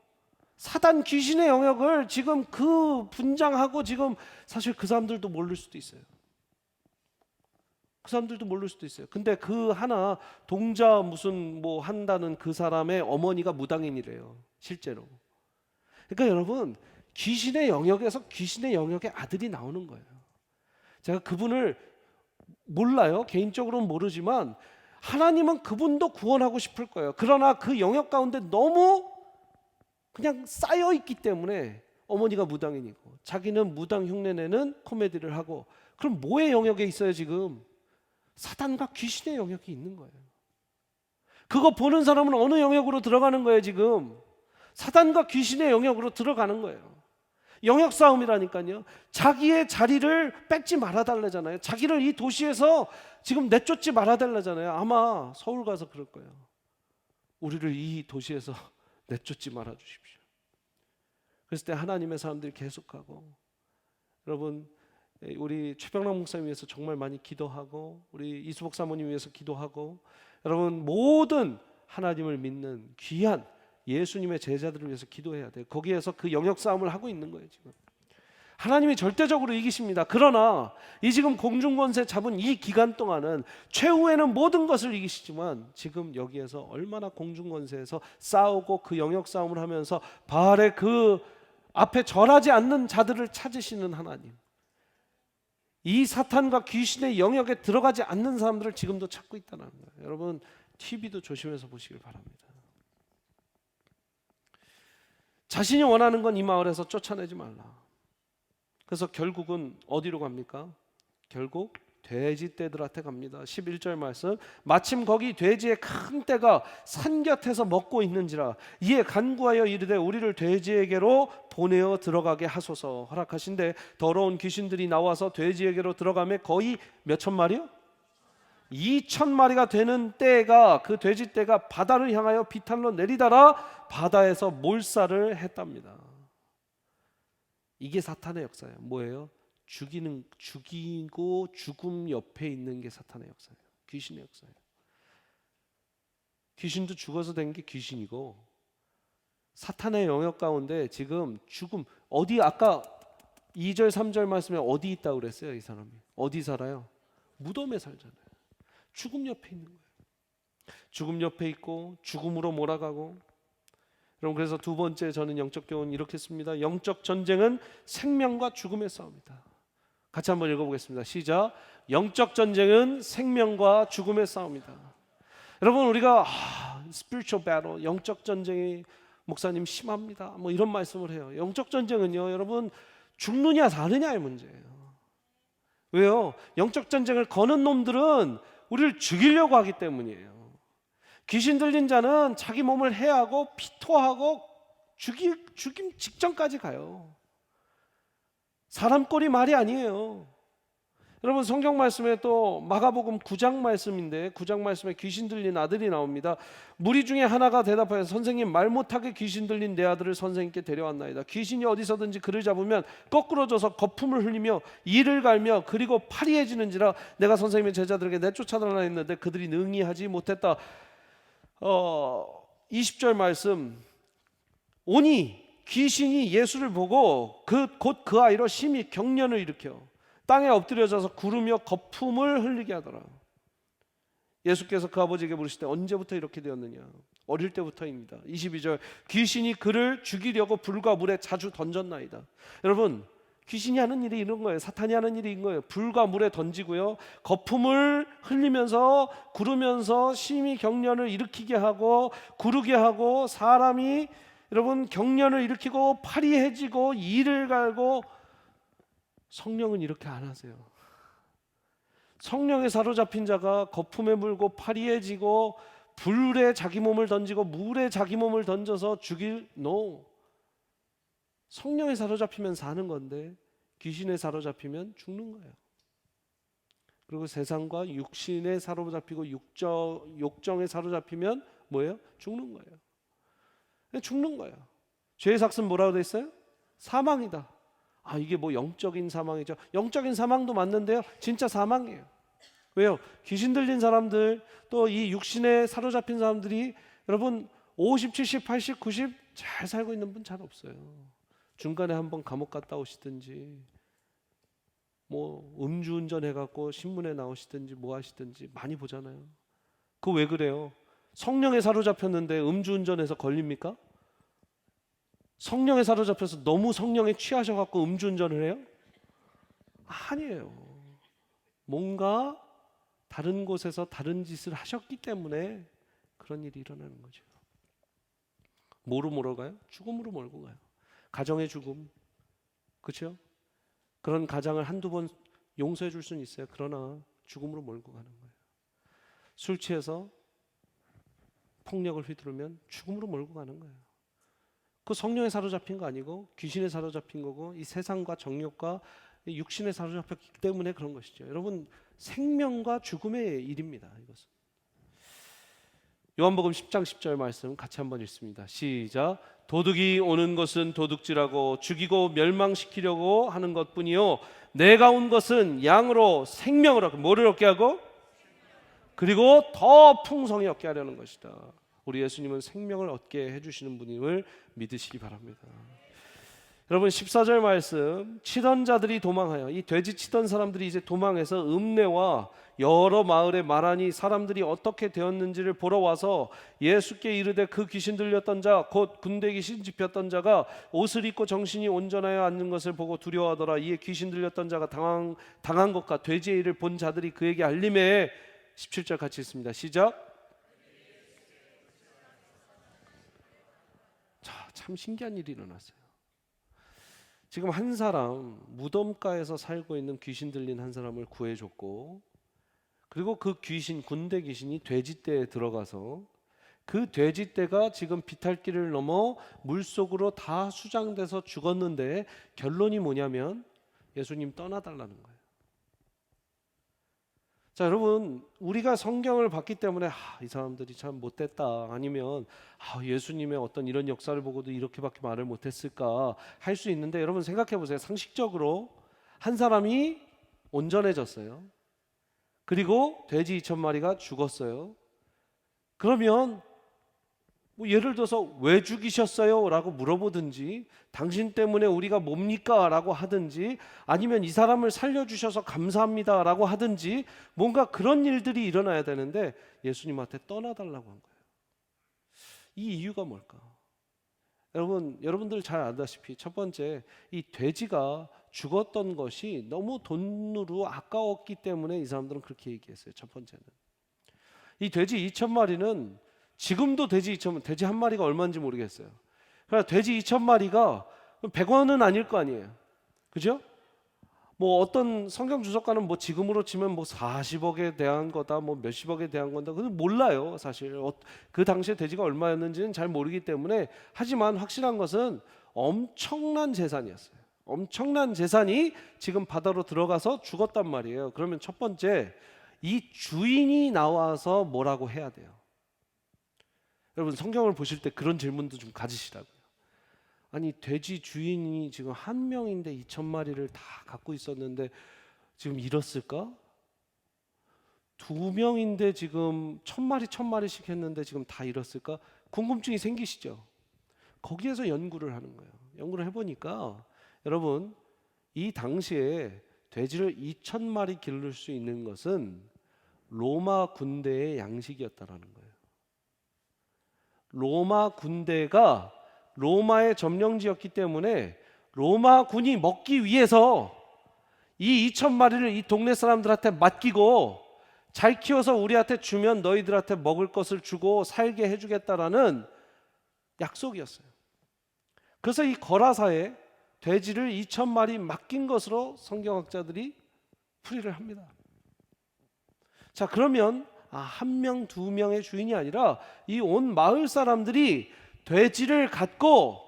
S1: 사단 귀신의 영역을 지금 그 분장하고, 지금 사실 그 사람들도 모를 수도 있어요. 그 사람들도 모를 수도 있어요. 근데 그 하나 동자 무슨 뭐 한다는 그 사람의 어머니가 무당인이래요, 실제로. 그러니까 여러분, 귀신의 영역에서 귀신의 영역의 아들이 나오는 거예요. 제가 그분을 몰라요. 개인적으로는 모르지만 하나님은 그분도 구원하고 싶을 거예요. 그러나 그 영역 가운데 너무 그냥 쌓여 있기 때문에 어머니가 무당인이고 자기는 무당 흉내내는 코미디를 하고, 그럼 뭐의 영역에 있어요? 지금 사단과 귀신의 영역이 있는 거예요. 그거 보는 사람은 어느 영역으로 들어가는 거예요? 지금 사단과 귀신의 영역으로 들어가는 거예요. 영역 싸움이라니까요. 자기의 자리를 뺏지 말아달라잖아요. 자기를 이 도시에서 지금 내쫓지 말아달라잖아요. 아마 서울 가서 그럴 거예요. 우리를 이 도시에서 내쫓지 말아주십시오. 그랬을 때 하나님의 사람들이 계속하고, 여러분 우리 최병락 목사님 위해서 정말 많이 기도하고, 우리 이수복 사모님 위해서 기도하고, 여러분 모든 하나님을 믿는 귀한 예수님의 제자들을 위해서 기도해야 돼요. 거기에서 그 영역 싸움을 하고 있는 거예요. 지금 하나님이 절대적으로 이기십니다. 그러나 이 지금 공중권세 잡은 이 기간 동안은 최후에는 모든 것을 이기시지만, 지금 여기에서 얼마나 공중권세에서 싸우고 그 영역 싸움을 하면서 바알의 그 앞에 절하지 않는 자들을 찾으시는 하나님, 이 사탄과 귀신의 영역에 들어가지 않는 사람들을 지금도 찾고 있다는 거예요. 여러분 TV도 조심해서 보시길 바랍니다. 자신이 원하는 건 이 마을에서 쫓아내지 말라. 그래서 결국은 어디로 갑니까? 결국 돼지떼들한테 갑니다. 11절 말씀, 마침 거기 돼지의 큰 떼가 산 곁에서 먹고 있는지라 이에 간구하여 이르되 우리를 돼지에게로 보내어 들어가게 하소서 허락하신대 더러운 귀신들이 나와서 돼지에게로 들어가매 거의 몇천 마리요? 2,000마리가 되는 떼가, 그 돼지 떼가 바다를 향하여 비탈로 내리다라 바다에서 몰살을 했답니다. 이게 사탄의 역사예요. 뭐예요? 죽이고 죽음 옆에 있는 게 사탄의 역사예요. 귀신의 역사예요. 귀신도 죽어서 된 게 귀신이고, 사탄의 영역 가운데 지금 죽음, 어디 아까 2절 3절 말씀에 어디 있다고 그랬어요? 이 사람이 어디 살아요? 무덤에 살잖아요. 죽음 옆에 있는 거예요. 죽음 옆에 있고 죽음으로 몰아가고. 여러분 그래서 두 번째 저는 영적 교훈 이렇게 씁니다. 영적 전쟁은 생명과 죽음의 싸움이다. 같이 한번 읽어보겠습니다. 시작. 영적 전쟁은 생명과 죽음의 싸움이다. 여러분 우리가 spiritual battle, 영적 전쟁이 목사님 심합니다, 뭐 이런 말씀을 해요. 영적 전쟁은요 여러분 죽느냐 사느냐의 문제예요. 왜요? 영적 전쟁을 거는 놈들은 우리를 죽이려고 하기 때문이에요. 귀신 들린 자는 자기 몸을 해하고 피토하고 죽임 직전까지 가요. 사람 꼴이 말이 아니에요. 여러분 성경 말씀에 또 마가복음 9장 말씀인데 9장 말씀에 귀신 들린 아들이 나옵니다. 무리 중에 하나가 대답하여 선생님 말 못하게 귀신 들린 내 아들을 선생님께 데려왔나이다. 귀신이 어디서든지 그를 잡으면 거꾸로 져서 거품을 흘리며 이를 갈며 그리고 파리해지는지라 내가 선생님의 제자들에게 내쫓아달라 했는데 그들이 능히 하지 못했다. 20절 말씀, 오니 귀신이 예수를 보고 곧 그 아이로 심히 경련을 일으켜 땅에 엎드려져서 구르며 거품을 흘리게 하더라. 예수께서 그 아버지에게 물으실 때 언제부터 이렇게 되었느냐? 어릴 때부터입니다. 22절, 귀신이 그를 죽이려고 불과 물에 자주 던졌나이다. 여러분 귀신이 하는 일이 이런 거예요. 사탄이 하는 일이 이런 거예요. 불과 물에 던지고요, 거품을 흘리면서 구르면서 심히 경련을 일으키게 하고 구르게 하고, 사람이 여러분 경련을 일으키고 파리해지고 이를 갈고. 성령은 이렇게 안 하세요. 성령에 사로잡힌 자가 거품에 물고 파리해지고 불에 자기 몸을 던지고 물에 자기 몸을 던져서 죽일 no. 성령에 사로잡히면 사는 건데 귀신에 사로잡히면 죽는 거예요. 그리고 세상과 육신에 사로잡히고 욕정에 사로잡히면 뭐예요? 죽는 거예요. 죽는 거예요. 죄의 삭은 뭐라고 돼 있어요? 사망이다. 이게 뭐 영적인 사망이죠. 영적인 사망도 맞는데요, 진짜 사망이에요. 왜요? 귀신 들린 사람들, 또 이 육신에 사로잡힌 사람들이 여러분 50, 70, 80, 90 잘 살고 있는 분 잘 없어요. 중간에 한번 감옥 갔다 오시든지 뭐 음주운전 해갖고 신문에 나오시든지 뭐 하시든지 많이 보잖아요. 그거 왜 그래요? 성령에 사로잡혔는데 음주운전해서 걸립니까? 성령에 사로잡혀서 너무 성령에 취하셔갖고 음주운전을 해요? 아니에요. 뭔가 다른 곳에서 다른 짓을 하셨기 때문에 그런 일이 일어나는 거죠. 뭐로 몰아가요? 죽음으로 몰고 가요. 가정의 죽음, 그렇죠? 그런 가장을 한두 번 용서해 줄 수는 있어요. 그러나 죽음으로 몰고 가는 거예요. 술 취해서 폭력을 휘두르면 죽음으로 몰고 가는 거예요. 그 성령에 사로잡힌 거 아니고 귀신에 사로잡힌 거고 이 세상과 정욕과 이 육신에 사로잡혔기 때문에 그런 것이죠. 여러분, 생명과 죽음의 일입니다. 이것은. 요한복음 10장 10절 말씀 같이 한번 읽습니다. 시작. 도둑이 오는 것은 도둑질하고 죽이고 멸망시키려고 하는 것뿐이요 내가 온 것은 양으로 생명을 얻고, 뭐를 얻게 하고? 그리고 더 풍성히 얻게 하려는 것이다. 우리 예수님은 생명을 얻게 해주시는 분임을 믿으시기 바랍니다. 여러분, 14절 말씀, 치던 자들이 도망하여, 이 돼지 치던 사람들이 이제 도망해서 읍내와 여러 마을에 말하니 사람들이 어떻게 되었는지를 보러 와서 예수께 이르되 그 귀신 들렸던 자 곧 군대 귀신 집혔던 자가 옷을 입고 정신이 온전하여 앉는 것을 보고 두려워하더라. 이에 귀신 들렸던 자가 당한 것과 돼지의 일을 본 자들이 그에게 알림해. 17절 같이 읽습니다. 시작. 자, 참 신기한 일이 일어났어요. 지금 한 사람, 무덤가에서 살고 있는 귀신 들린 한 사람을 구해줬고, 그리고 그 귀신, 군대 귀신이 돼지떼에 들어가서 그 돼지떼가 지금 비탈길을 넘어 물속으로 다 수장돼서 죽었는데 결론이 뭐냐면 예수님 떠나달라는 거예요. 자, 여러분, 우리가 성경을 봤기 때문에 이 사람들이 참 못됐다, 아니면 예수님의 어떤 이런 역사를 보고도 이렇게밖에 말을 못했을까 할 수 있는데, 여러분 생각해 보세요. 상식적으로 한 사람이 온전해졌어요. 그리고 돼지 2,000마리가 죽었어요. 그러면 뭐 예를 들어서 왜 죽이셨어요? 라고 물어보든지, 당신 때문에 우리가 뭡니까? 라고 하든지, 아니면 이 사람을 살려주셔서 감사합니다 라고 하든지, 뭔가 그런 일들이 일어나야 되는데 예수님한테 떠나달라고 한 거예요. 이 이유가 뭘까? 여러분들 잘 알다시피 첫 번째, 이 돼지가 죽었던 것이 너무 돈으로 아까웠기 때문에 이 사람들은 그렇게 얘기했어요. 첫 번째는 이 돼지 2,000마리는 지금도 돼지 한 마리가 얼마인지 모르겠어요. 그러니까 돼지 2,000마리가 100원은 아닐 거 아니에요. 그죠? 뭐 어떤 성경 주석가는 뭐 지금으로 치면 뭐 40억에 대한 거다, 뭐 몇십억에 대한 건다, 그건 몰라요. 사실 그 당시에 돼지가 얼마였는지는 잘 모르기 때문에. 하지만 확실한 것은 엄청난 재산이었어요. 엄청난 재산이 지금 바다로 들어가서 죽었단 말이에요. 그러면 첫 번째, 이 주인이 나와서 뭐라고 해야 돼요. 여러분, 성경을 보실 때 그런 질문도 좀 가지시라고요. 아니, 돼지 주인이 지금 한 명인데 2,000마리를 다 갖고 있었는데 지금 잃었을까? 2명인데 지금 1,000마리씩 했는데 지금 다 잃었을까? 궁금증이 생기시죠? 거기에서 연구를 하는 거예요. 연구를 해보니까 여러분, 이 당시에 돼지를 2,000마리 기를 수 있는 것은 로마 군대의 양식이었다라는 거예요. 로마 군대가 로마의 점령지였기 때문에 로마 군이 먹기 위해서 이 2,000마리를 이 동네 사람들한테 맡기고, 잘 키워서 우리한테 주면 너희들한테 먹을 것을 주고 살게 해주겠다라는 약속이었어요. 그래서 이 거라사에 돼지를 2,000마리 맡긴 것으로 성경학자들이 풀이를 합니다. 자, 그러면 1명, 2명의 주인이 아니라 이 온 마을 사람들이 돼지를 갖고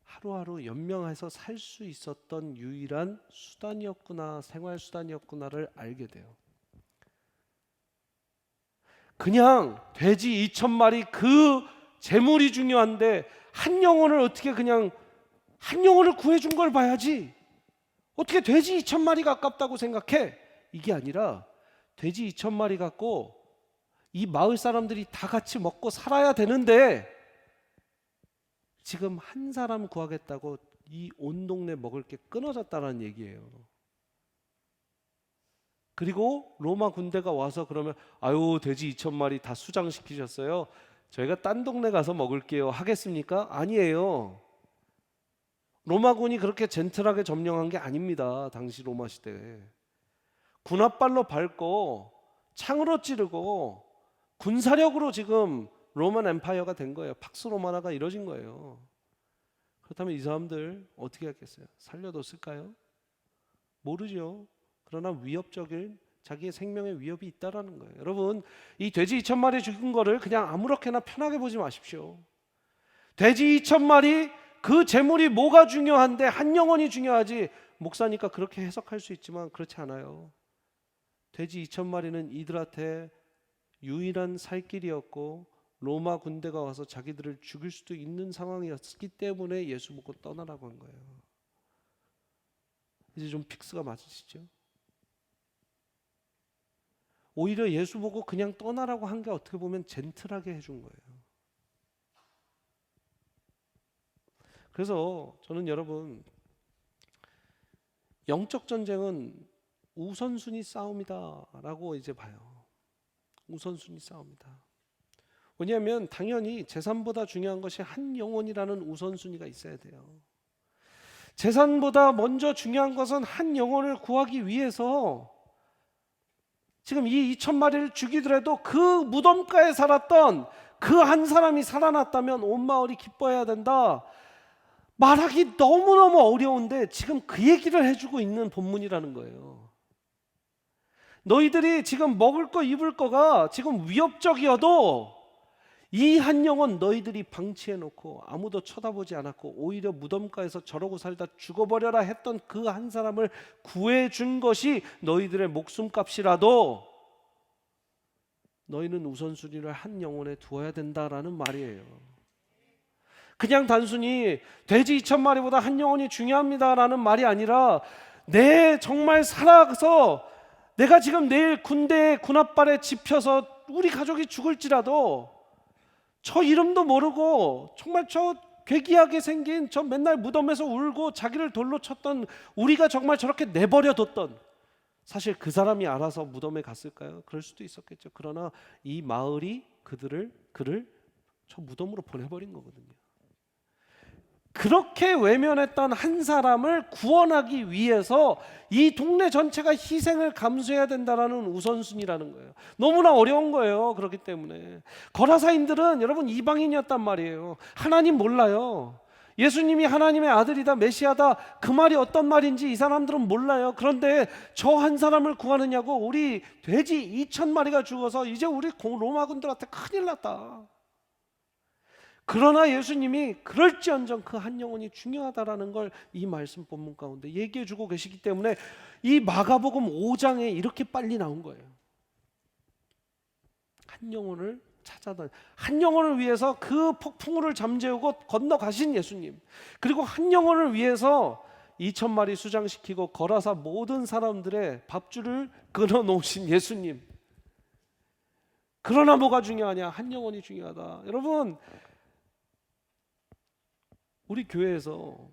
S1: 하루하루 연명해서 살 수 있었던 유일한 수단이었구나, 생활 수단이었구나를 알게 돼요. 그냥 돼지 2,000마리 그 재물이 중요한데 한 영혼을 어떻게 그냥 한 영혼을 구해준 걸 봐야지, 어떻게 돼지 2,000마리가 아깝다고 생각해? 이게 아니라 돼지 2,000마리 갖고 이 마을 사람들이 다 같이 먹고 살아야 되는데 지금 한 사람 구하겠다고 이 온 동네 먹을 게 끊어졌다는 얘기예요. 그리고 로마 군대가 와서 그러면 돼지 2,000마리 다 수장시키셨어요, 저희가 딴 동네 가서 먹을게요 하겠습니까? 아니에요. 로마군이 그렇게 젠틀하게 점령한 게 아닙니다. 당시 로마 시대에 군합발로 밟고 창으로 찌르고 군사력으로 지금 로만 엠파이어가 된 거예요. 팍스 로마나가 이뤄진 거예요. 그렇다면 이 사람들 어떻게 했겠어요? 살려뒀을까요? 모르죠. 그러나 위협적인 자기의 생명의 위협이 있다라는 거예요. 여러분, 이 돼지 2,000마리 죽은 거를 그냥 아무렇게나 편하게 보지 마십시오. 돼지 2,000마리 그 제물이 뭐가 중요한데 한 영혼이 중요하지? 목사니까 그렇게 해석할 수 있지만 그렇지 않아요. 돼지 2,000마리는 이들한테 유일한 살 길이었고 로마 군대가 와서 자기들을 죽일 수도 있는 상황이었기 때문에 예수 보고 떠나라고 한 거예요. 이제 좀 픽스가 맞으시죠? 오히려 예수 보고 그냥 떠나라고 한 게 어떻게 보면 젠틀하게 해준 거예요. 그래서 저는 여러분, 영적 전쟁은 우선순위 싸움이다라고 이제 봐요. 우선순위 싸움이다. 왜냐하면 당연히 재산보다 중요한 것이 한 영혼이라는 우선순위가 있어야 돼요. 재산보다 먼저 중요한 것은 한 영혼을 구하기 위해서 지금 이 2,000마리를 죽이더라도 그 무덤가에 살았던 그 한 사람이 살아났다면 온 마을이 기뻐해야 된다. 말하기 너무너무 어려운데 지금 그 얘기를 해주고 있는 본문이라는 거예요. 너희들이 지금 먹을 거 입을 거가 지금 위협적이어도 이 한 영혼 너희들이 방치해 놓고 아무도 쳐다보지 않았고 오히려 무덤가에서 저러고 살다 죽어버려라 했던 그 한 사람을 구해준 것이 너희들의 목숨값이라도 너희는 우선순위를 한 영혼에 두어야 된다라는 말이에요. 그냥 단순히 돼지 2,000마리보다 한 영혼이 중요합니다라는 말이 아니라 내 정말 살아서 내가 지금 내일 군대에 군합발에 집혀서 우리 가족이 죽을지라도 저 이름도 모르고 정말 저 괴기하게 생긴 저 맨날 무덤에서 울고 자기를 돌로 쳤던 우리가 정말 저렇게 내버려뒀던 사실 그 사람이 알아서 무덤에 갔을까요? 그럴 수도 있었겠죠. 그러나 이 마을이 그를 저 무덤으로 보내버린 거거든요. 그렇게 외면했던 한 사람을 구원하기 위해서 이 동네 전체가 희생을 감수해야 된다는 우선순위라는 거예요. 너무나 어려운 거예요. 그렇기 때문에 거라사인들은 여러분 이방인이었단 말이에요. 하나님 몰라요. 예수님이 하나님의 아들이다 메시아다 그 말이 어떤 말인지 이 사람들은 몰라요. 그런데 저 한 사람을 구하느냐고 우리 돼지 2,000마리가 죽어서 이제 우리 로마 군들한테 큰일 났다. 그러나 예수님이 그럴지언정 그 한 영혼이 중요하다라는 걸 이 말씀 본문 가운데 얘기해 주고 계시기 때문에 이 마가복음 5장에 이렇게 빨리 나온 거예요. 한 영혼을 찾아다 한 영혼을 위해서 그 폭풍우를 잠재우고 건너가신 예수님, 그리고 한 영혼을 위해서 2,000마리 수장시키고 거라사 모든 사람들의 밥줄을 끊어놓으신 예수님. 그러나 뭐가 중요하냐? 한 영혼이 중요하다. 여러분, 우리 교회에서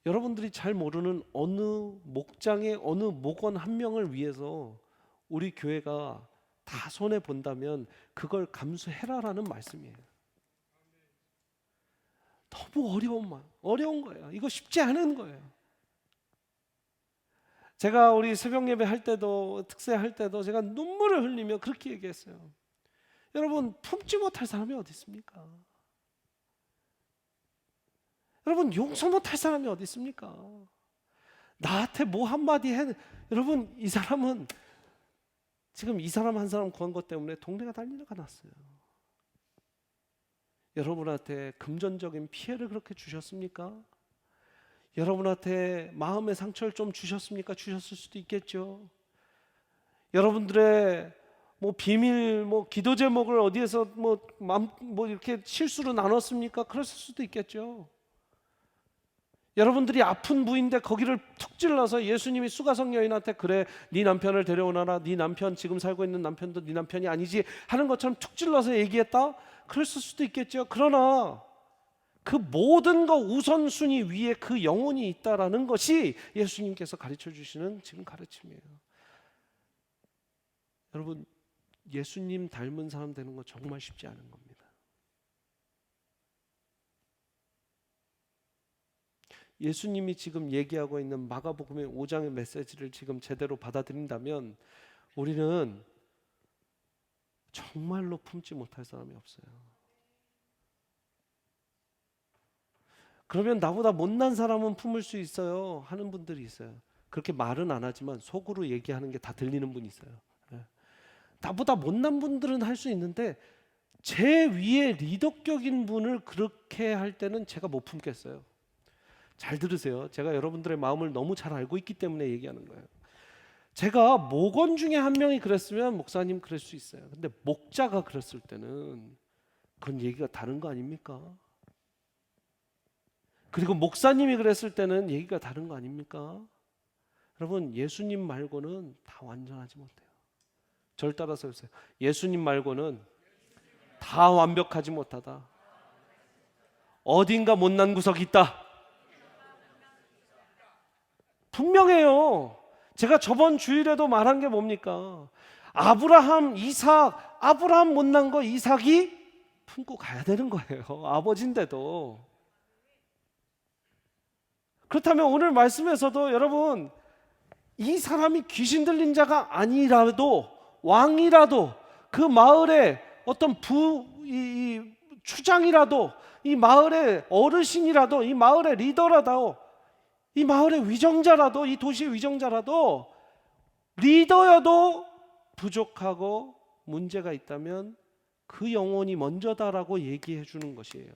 S1: 여러분들이 잘 모르는 어느 목장의 어느 목원 한 명을 위해서 우리 교회가 다 손해 본다면 그걸 감수해라라는 말씀이에요. 너무 어려운 거예요. 이거 쉽지 않은 거예요. 제가 우리 새벽 예배 할 때도 특세 할 때도 제가 눈물을 흘리며 그렇게 얘기했어요. 여러분, 품지 못할 사람이 어디 있습니까? 여러분, 용서 못할 사람이 어디 있습니까? 나한테 뭐 한마디 해. 여러분, 이 사람은 지금 이 사람 한 사람 구한 것 때문에 동네가 난리가 났어요. 여러분한테 금전적인 피해를 그렇게 주셨습니까? 여러분한테 마음의 상처를 좀 주셨습니까? 주셨을 수도 있겠죠. 여러분들의 뭐 비밀, 뭐 기도 제목을 어디에서 뭐 이렇게 실수로 나눴습니까? 그랬을 수도 있겠죠. 여러분들이 아픈 부인데 거기를 툭 찔러서 예수님이 수가성 여인한테 그래 네 남편을 데려오너라, 네 남편 지금 살고 있는 남편도 네 남편이 아니지 하는 것처럼 툭 찔러서 얘기했다? 그랬을 수도 있겠죠. 그러나 그 모든 거 우선순위 위에 그 영혼이 있다라는 것이 예수님께서 가르쳐 주시는 지금 가르침이에요. 여러분, 예수님 닮은 사람 되는 거 정말 쉽지 않은 겁니다. 예수님이 지금 얘기하고 있는 마가복음의 5장의 메시지를 지금 제대로 받아들인다면 우리는 정말로 품지 못할 사람이 없어요. 그러면 나보다 못난 사람은 품을 수 있어요 하는 분들이 있어요. 그렇게 말은 안 하지만 속으로 얘기하는 게 다 들리는 분이 있어요. 나보다 못난 분들은 할 수 있는데 제 위에 리더격인 분을 그렇게 할 때는 제가 못 품겠어요. 잘 들으세요. 제가 여러분들의 마음을 너무 잘 알고 있기 때문에 얘기하는 거예요. 제가 목원 중에 한 명이 그랬으면 목사님 그럴 수 있어요. 근데 목자가 그랬을 때는 그건 얘기가 다른 거 아닙니까? 그리고 목사님이 그랬을 때는 얘기가 다른 거 아닙니까? 여러분, 예수님 말고는 다 완전하지 못해요. 절 따라서 해주세요. 예수님 말고는 다 완벽하지 못하다. 어딘가 못난 구석이 있다. 분명해요. 제가 저번 주일에도 말한 게 뭡니까? 아브라함, 이삭, 아브라함 못난 거 이삭이 품고 가야 되는 거예요. 아버지인데도. 그렇다면 오늘 말씀에서도 여러분, 이 사람이 귀신 들린 자가 아니라도 왕이라도 그 마을에 어떤 추장이라도 이 마을의 어르신이라도 이 마을의 리더라도 이 마을의 위정자라도 이 도시의 위정자라도 리더여도 부족하고 문제가 있다면 그 영혼이 먼저다라고 얘기해 주는 것이에요.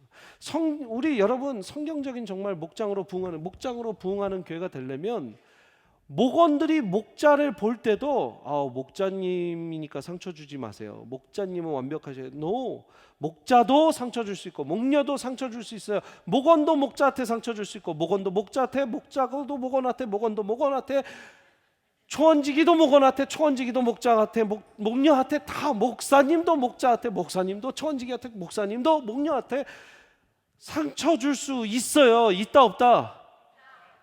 S1: 우리 여러분 성경적인 정말 목장으로 부흥하는 교회가 되려면 목원들이 목자를 볼 때도 목자님이니까 상처 주지 마세요. 목자님은 완벽하셔요. No. 목자도 상처 줄 수 있고 목녀도 상처 줄 수 있어요. 목원도 목자한테 상처 줄 수 있고 목원도 목자한테, 목자도 목원한테, 목원도 목원한테, 초원지기도 목원한테, 초원지기도 목자한테, 목녀한테, 다 목사님도 목자한테, 목사님도 초원지기한테, 목사님도 목녀한테 상처 줄 수 있어요. 있다 없다?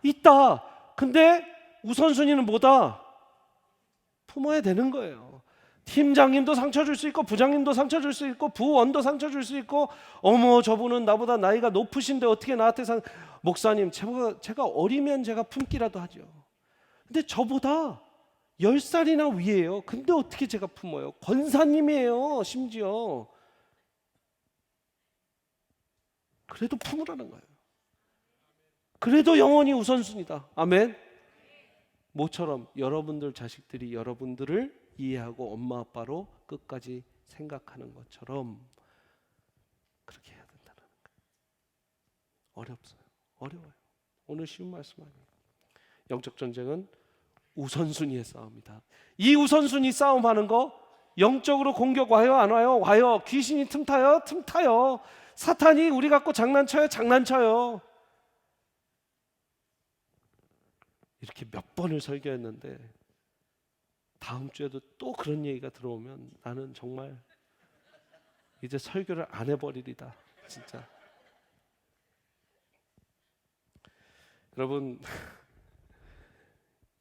S1: 있다. 근데 우선순위는 뭐다? 품어야 되는 거예요. 팀장님도 상처 줄 수 있고 부장님도 상처 줄 수 있고 부원도 상처 줄 수 있고 어머 저분은 나보다 나이가 높으신데 어떻게 나한테 목사님 제가 어리면 제가 품기라도 하죠. 근데 저보다 10살이나 위에요. 근데 어떻게 제가 품어요? 권사님이에요. 심지어. 그래도 품으라는 거예요. 그래도 영원히 우선순위다. 아멘. 모처럼 여러분들 자식들이 여러분들을 이해하고 엄마 아빠로 끝까지 생각하는 것처럼 그렇게 해야 된다는 거예요. 어려워요. 오늘 쉬운 말씀 아니에요. 영적 전쟁은 우선순위의 싸움이다. 이 우선순위 싸움하는 거 영적으로 공격 와요 안 와요? 와요. 귀신이 틈타요? 틈타요. 사탄이 우리 갖고 장난쳐요? 장난쳐요. 이렇게 몇 번을 설교했는데 다음 주에도 또 그런 얘기가 들어오면 나는 정말 이제 설교를 안 해버리리다. 진짜. 여러분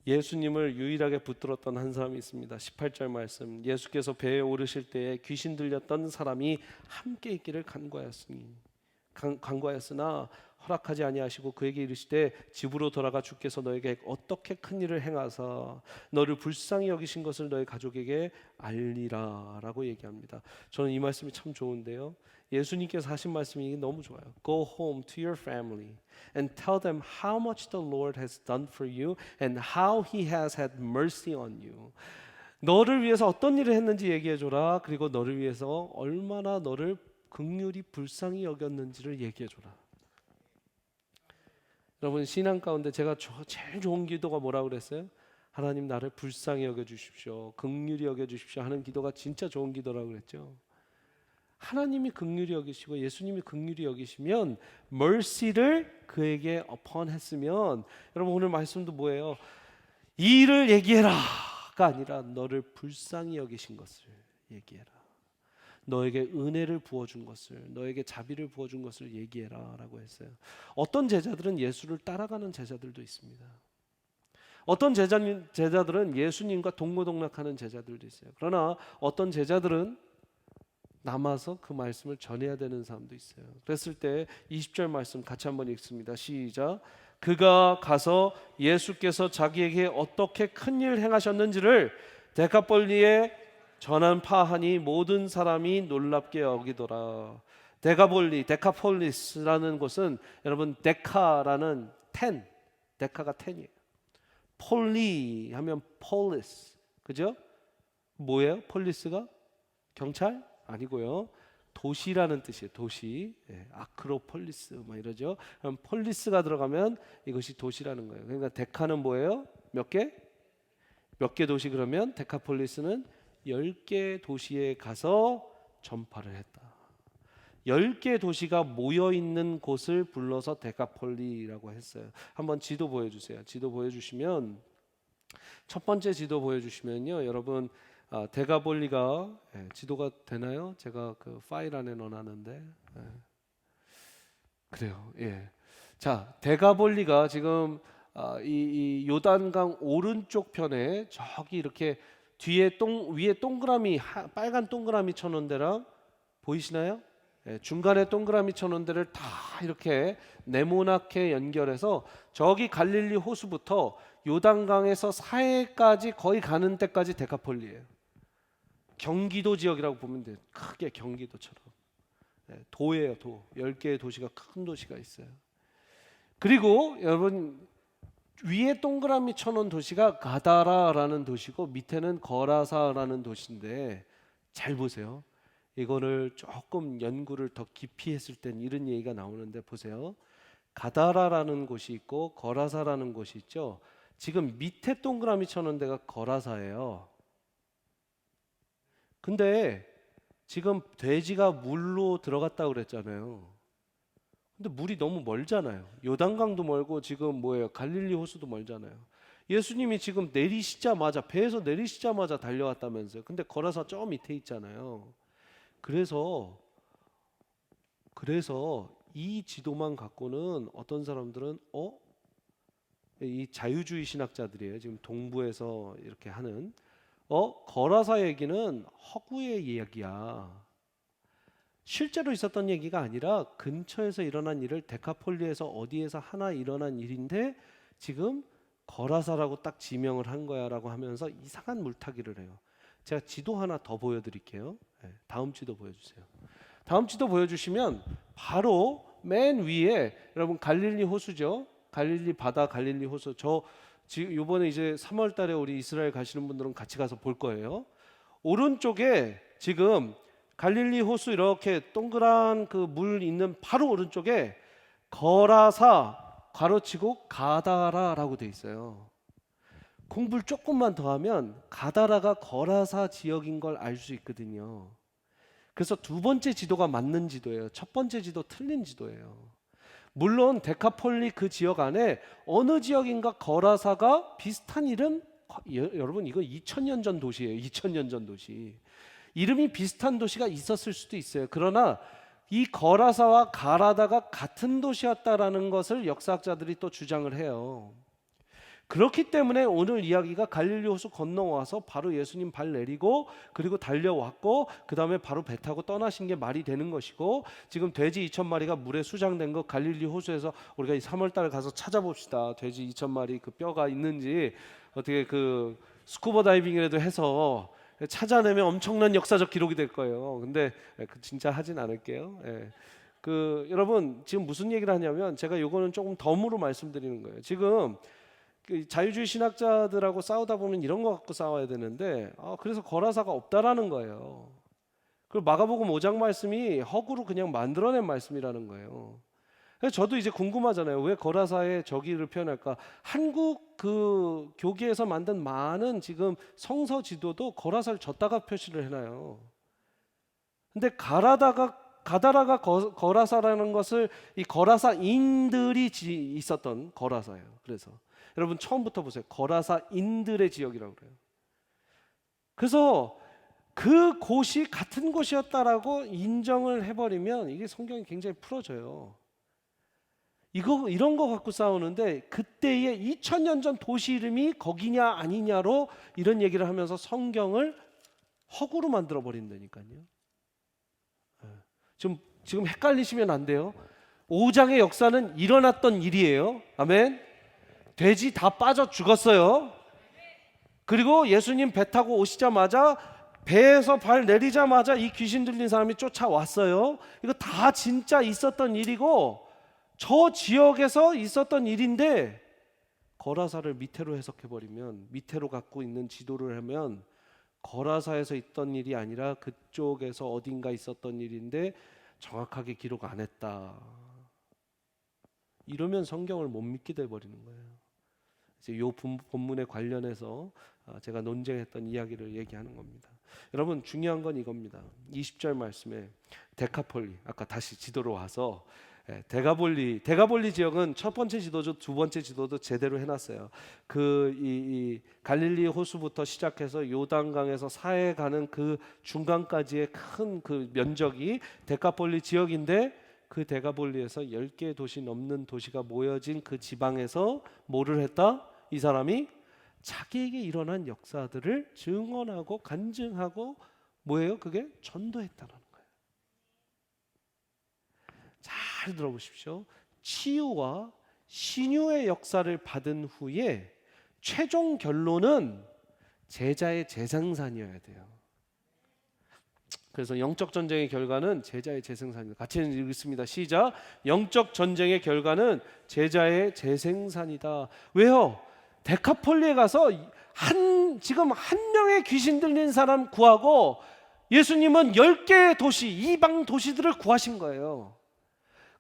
S1: 예수님을 유일하게 붙들었던 한 사람이 있습니다. 18절 말씀. 예수께서 배에 오르실 때에 귀신 들렸던 사람이 함께 있기를 간구하였으나 허락하지 아니하시고 그에게 이르시되 집으로 돌아가 주께서 너에게 어떻게 큰 일을 행하사 너를 불쌍히 여기신 것을 너의 가족에게 알리라 라고 얘기합니다. 저는 이 말씀이 참 좋은데요, 예수님께서 하신 말씀이 너무 좋아요. Go home to your family and tell them how much the Lord has done for you and how He has had mercy on you. 너를 위해서 어떤 일을 했는지 얘기해줘라. 그리고 너를 위해서 얼마나 너를 긍휼히 불쌍히 여겼는지를 얘기해줘라. 여러분 신앙 가운데 제가 제일 좋은 기도가 뭐라고 그랬어요? 하나님 나를 불쌍히 여겨주십시오, 긍휼히 여겨주십시오 하는 기도가 진짜 좋은 기도라고 그랬죠. 하나님이 긍휼히 여기시고 예수님이 긍휼히 여기시면 mercy를 그에게 upon 했으면, 여러분 오늘 말씀도 뭐예요? 이 일을 얘기해라가 아니라 너를 불쌍히 여기신 것을 얘기해라. 너에게 은혜를 부어준 것을, 너에게 자비를 부어준 것을 얘기해라 라고 했어요. 어떤 제자들은 예수를 따라가는 제자들도 있습니다. 어떤 제자들은 예수님과 동고동락하는 제자들도 있어요. 그러나 어떤 제자들은 남아서 그 말씀을 전해야 되는 사람도 있어요. 그랬을 때 20절 말씀 같이 한번 읽습니다. 시작. 그가 가서 예수께서 자기에게 어떻게 큰일 행하셨는지를 데카폴리에 전한 파하니 모든 사람이 놀랍게 여기더라. 데카폴리스라는 곳은 여러분 데카라는 10, 데카가 10이에요. 폴리 하면 폴리스, 그죠? 뭐예요? 폴리스가? 경찰? 아니고요. 도시라는 뜻이에요. 도시. 아크로폴리스 막 이러죠. 그럼 폴리스가 들어가면 이것이 도시라는 거예요. 그러니까 데카는 뭐예요? 몇 개? 몇 개 도시 그러면 데카폴리스는 10개 도시에 가서 전파를 했다. 10개 도시가 모여 있는 곳을 불러서 데카폴리라고 했어요. 한번 지도 보여주세요. 지도 보여주시면 첫 번째 지도 보여주시면요, 여러분 데가폴리가 지도가 되나요? 제가 그 파일 안에 넣어놨는데 그래요. 예. 자, 데가폴리가 지금 이 요단강 오른쪽 편에 저기 이렇게 뒤에 위에 동그라미 빨간 동그라미 쳐놓은 데랑 보이시나요? 중간에 동그라미 쳐놓은 데를 다 이렇게 네모나게 연결해서 저기 갈릴리 호수부터 요단강에서 사해까지 거의 가는 데까지 데카폴리예요. 경기도 지역이라고 보면 돼요. 크게 경기도처럼. 도예요, 도. 10개의 도시가 큰 도시가 있어요. 그리고 여러분 위에 동그라미 쳐놓은 도시가 가다라라는 도시고 밑에는 거라사라는 도시인데 잘 보세요. 이거를 조금 연구를 더 깊이 했을 땐 이런 얘기가 나오는데 보세요. 가다라라는 곳이 있고 거라사라는 곳이 있죠. 지금 밑에 동그라미 쳐놓은 데가 거라사예요. 근데 지금 돼지가 물로 들어갔다고 그랬잖아요. 근데 물이 너무 멀잖아요. 요단강도 멀고 지금 뭐예요? 갈릴리 호수도 멀잖아요. 예수님이 지금 내리시자마자 배에서 내리시자마자 달려왔다면서요. 근데 거라사 저 밑에 있잖아요. 그래서 이 지도만 갖고는 어떤 사람들은 이 자유주의 신학자들이에요. 지금 동부에서 이렇게 하는 거라사 얘기는 허구의 이야기야. 실제로 있었던 얘기가 아니라 근처에서 일어난 일을 데카폴리에서 어디에서 하나 일어난 일인데 지금 거라사라고 딱 지명을 한 거야라고 하면서 이상한 물타기를 해요. 제가 지도 하나 더 보여드릴게요. 다음 지도 보여주세요. 다음 지도 보여주시면 바로 맨 위에 여러분 갈릴리 호수죠. 갈릴리 바다, 갈릴리 호수. 저 지금 이번에 이제 3월달에 우리 이스라엘 가시는 분들은 같이 가서 볼 거예요. 오른쪽에 지금 갈릴리 호수 이렇게 동그란 그 물 있는 바로 오른쪽에 거라사 괄호치고 가다라라고 돼 있어요. 공부를 조금만 더 하면 가다라가 거라사 지역인 걸 알 수 있거든요. 그래서 두 번째 지도가 맞는 지도예요. 첫 번째 지도 틀린 지도예요. 물론 데카폴리 그 지역 안에 어느 지역인가 거라사가 비슷한 이름, 여러분 이거 2000년 전 도시예요. 2000년 전 도시. 이름이 비슷한 도시가 있었을 수도 있어요. 그러나 이 거라사와 가라다가 같은 도시였다라는 것을 역사학자들이 또 주장을 해요. 그렇기 때문에 오늘 이야기가 갈릴리 호수 건너와서 바로 예수님 발 내리고 그리고 달려왔고 그 다음에 바로 배 타고 떠나신 게 말이 되는 것이고, 지금 돼지 2000마리가 물에 수장된 거 갈릴리 호수에서 우리가 이 3월달에 가서 찾아봅시다. 돼지 2000마리 그 뼈가 있는지 어떻게 그 스쿠버 다이빙이라도 해서 찾아내면 엄청난 역사적 기록이 될 거예요. 근데 진짜 하진 않을게요. 여러분 지금 무슨 얘기를 하냐면 제가 요거는 조금 덤으로 말씀드리는 거예요. 지금 자유주의 신학자들하고 싸우다 보면 이런 거 갖고 싸워야 되는데 그래서 거라사가 없다라는 거예요. 그리고 마가복음 5장 말씀이 허구로 그냥 만들어낸 말씀이라는 거예요. 그래서 저도 이제 궁금하잖아요. 왜 거라사에 저기를 표현할까? 한국 그 교계에서 만든 많은 지금 성서 지도도 거라사를 졌다가 표시를 해놔요. 근데 가다라가 거라사라는 것을 이 거라사인들이 있었던 거라사예요. 그래서 여러분 처음부터 보세요. 거라사인들의 지역이라고 그래요. 그래서 그 곳이 같은 곳이었다라고 인정을 해버리면 이게 성경이 굉장히 풀어져요. 이런 거 갖고 싸우는데 그때의 2000년 전 도시 이름이 거기냐 아니냐로 이런 얘기를 하면서 성경을 허구로 만들어 버린다니까요. 지금 헷갈리시면 안 돼요. 5장의 역사는 일어났던 일이에요. 아멘. 돼지 다 빠져 죽었어요. 그리고 예수님 배 타고 오시자마자 배에서 발 내리자마자 이 귀신 들린 사람이 쫓아왔어요. 이거 다 진짜 있었던 일이고 저 지역에서 있었던 일인데 거라사를 밑으로 해석해버리면, 밑으로 갖고 있는 지도를 하면 거라사에서 있던 일이 아니라 그쪽에서 어딘가 있었던 일인데 정확하게 기록 안 했다. 이러면 성경을 못 믿게 돼 버리는 거예요. 이제 이 본문에 관련해서 제가 논쟁했던 이야기를 얘기하는 겁니다. 여러분 중요한 건 이겁니다. 20절 말씀에 데카폴리, 아까 다시 지도로 와서 데가볼리 지역은 첫 번째 지도죠, 두 번째 지도도 제대로 해놨어요. 이 갈릴리 호수부터 시작해서 요단강에서 사해 가는 그 중간까지의 큰 그 면적이 데카폴리 지역인데, 그 데가볼리에서 10개 도시 넘는 도시가 모여진 그 지방에서 뭐를 했다? 이 사람이 자기에게 일어난 역사들을 증언하고 간증하고 뭐예요? 그게 전도했다는 거예요. 잘 들어보십시오. 치유와 신유의 역사를 받은 후에 최종 결론은 제자의 재생산이어야 돼요. 그래서 영적 전쟁의 결과는 제자의 재생산입니다. 같이 읽습니다. 시작. 영적 전쟁의 결과는 제자의 재생산이다. 왜요? 데카폴리에 가서 지금 한 명의 귀신 들린 사람 구하고 예수님은 10개의 도시, 이방 도시들을 구하신 거예요.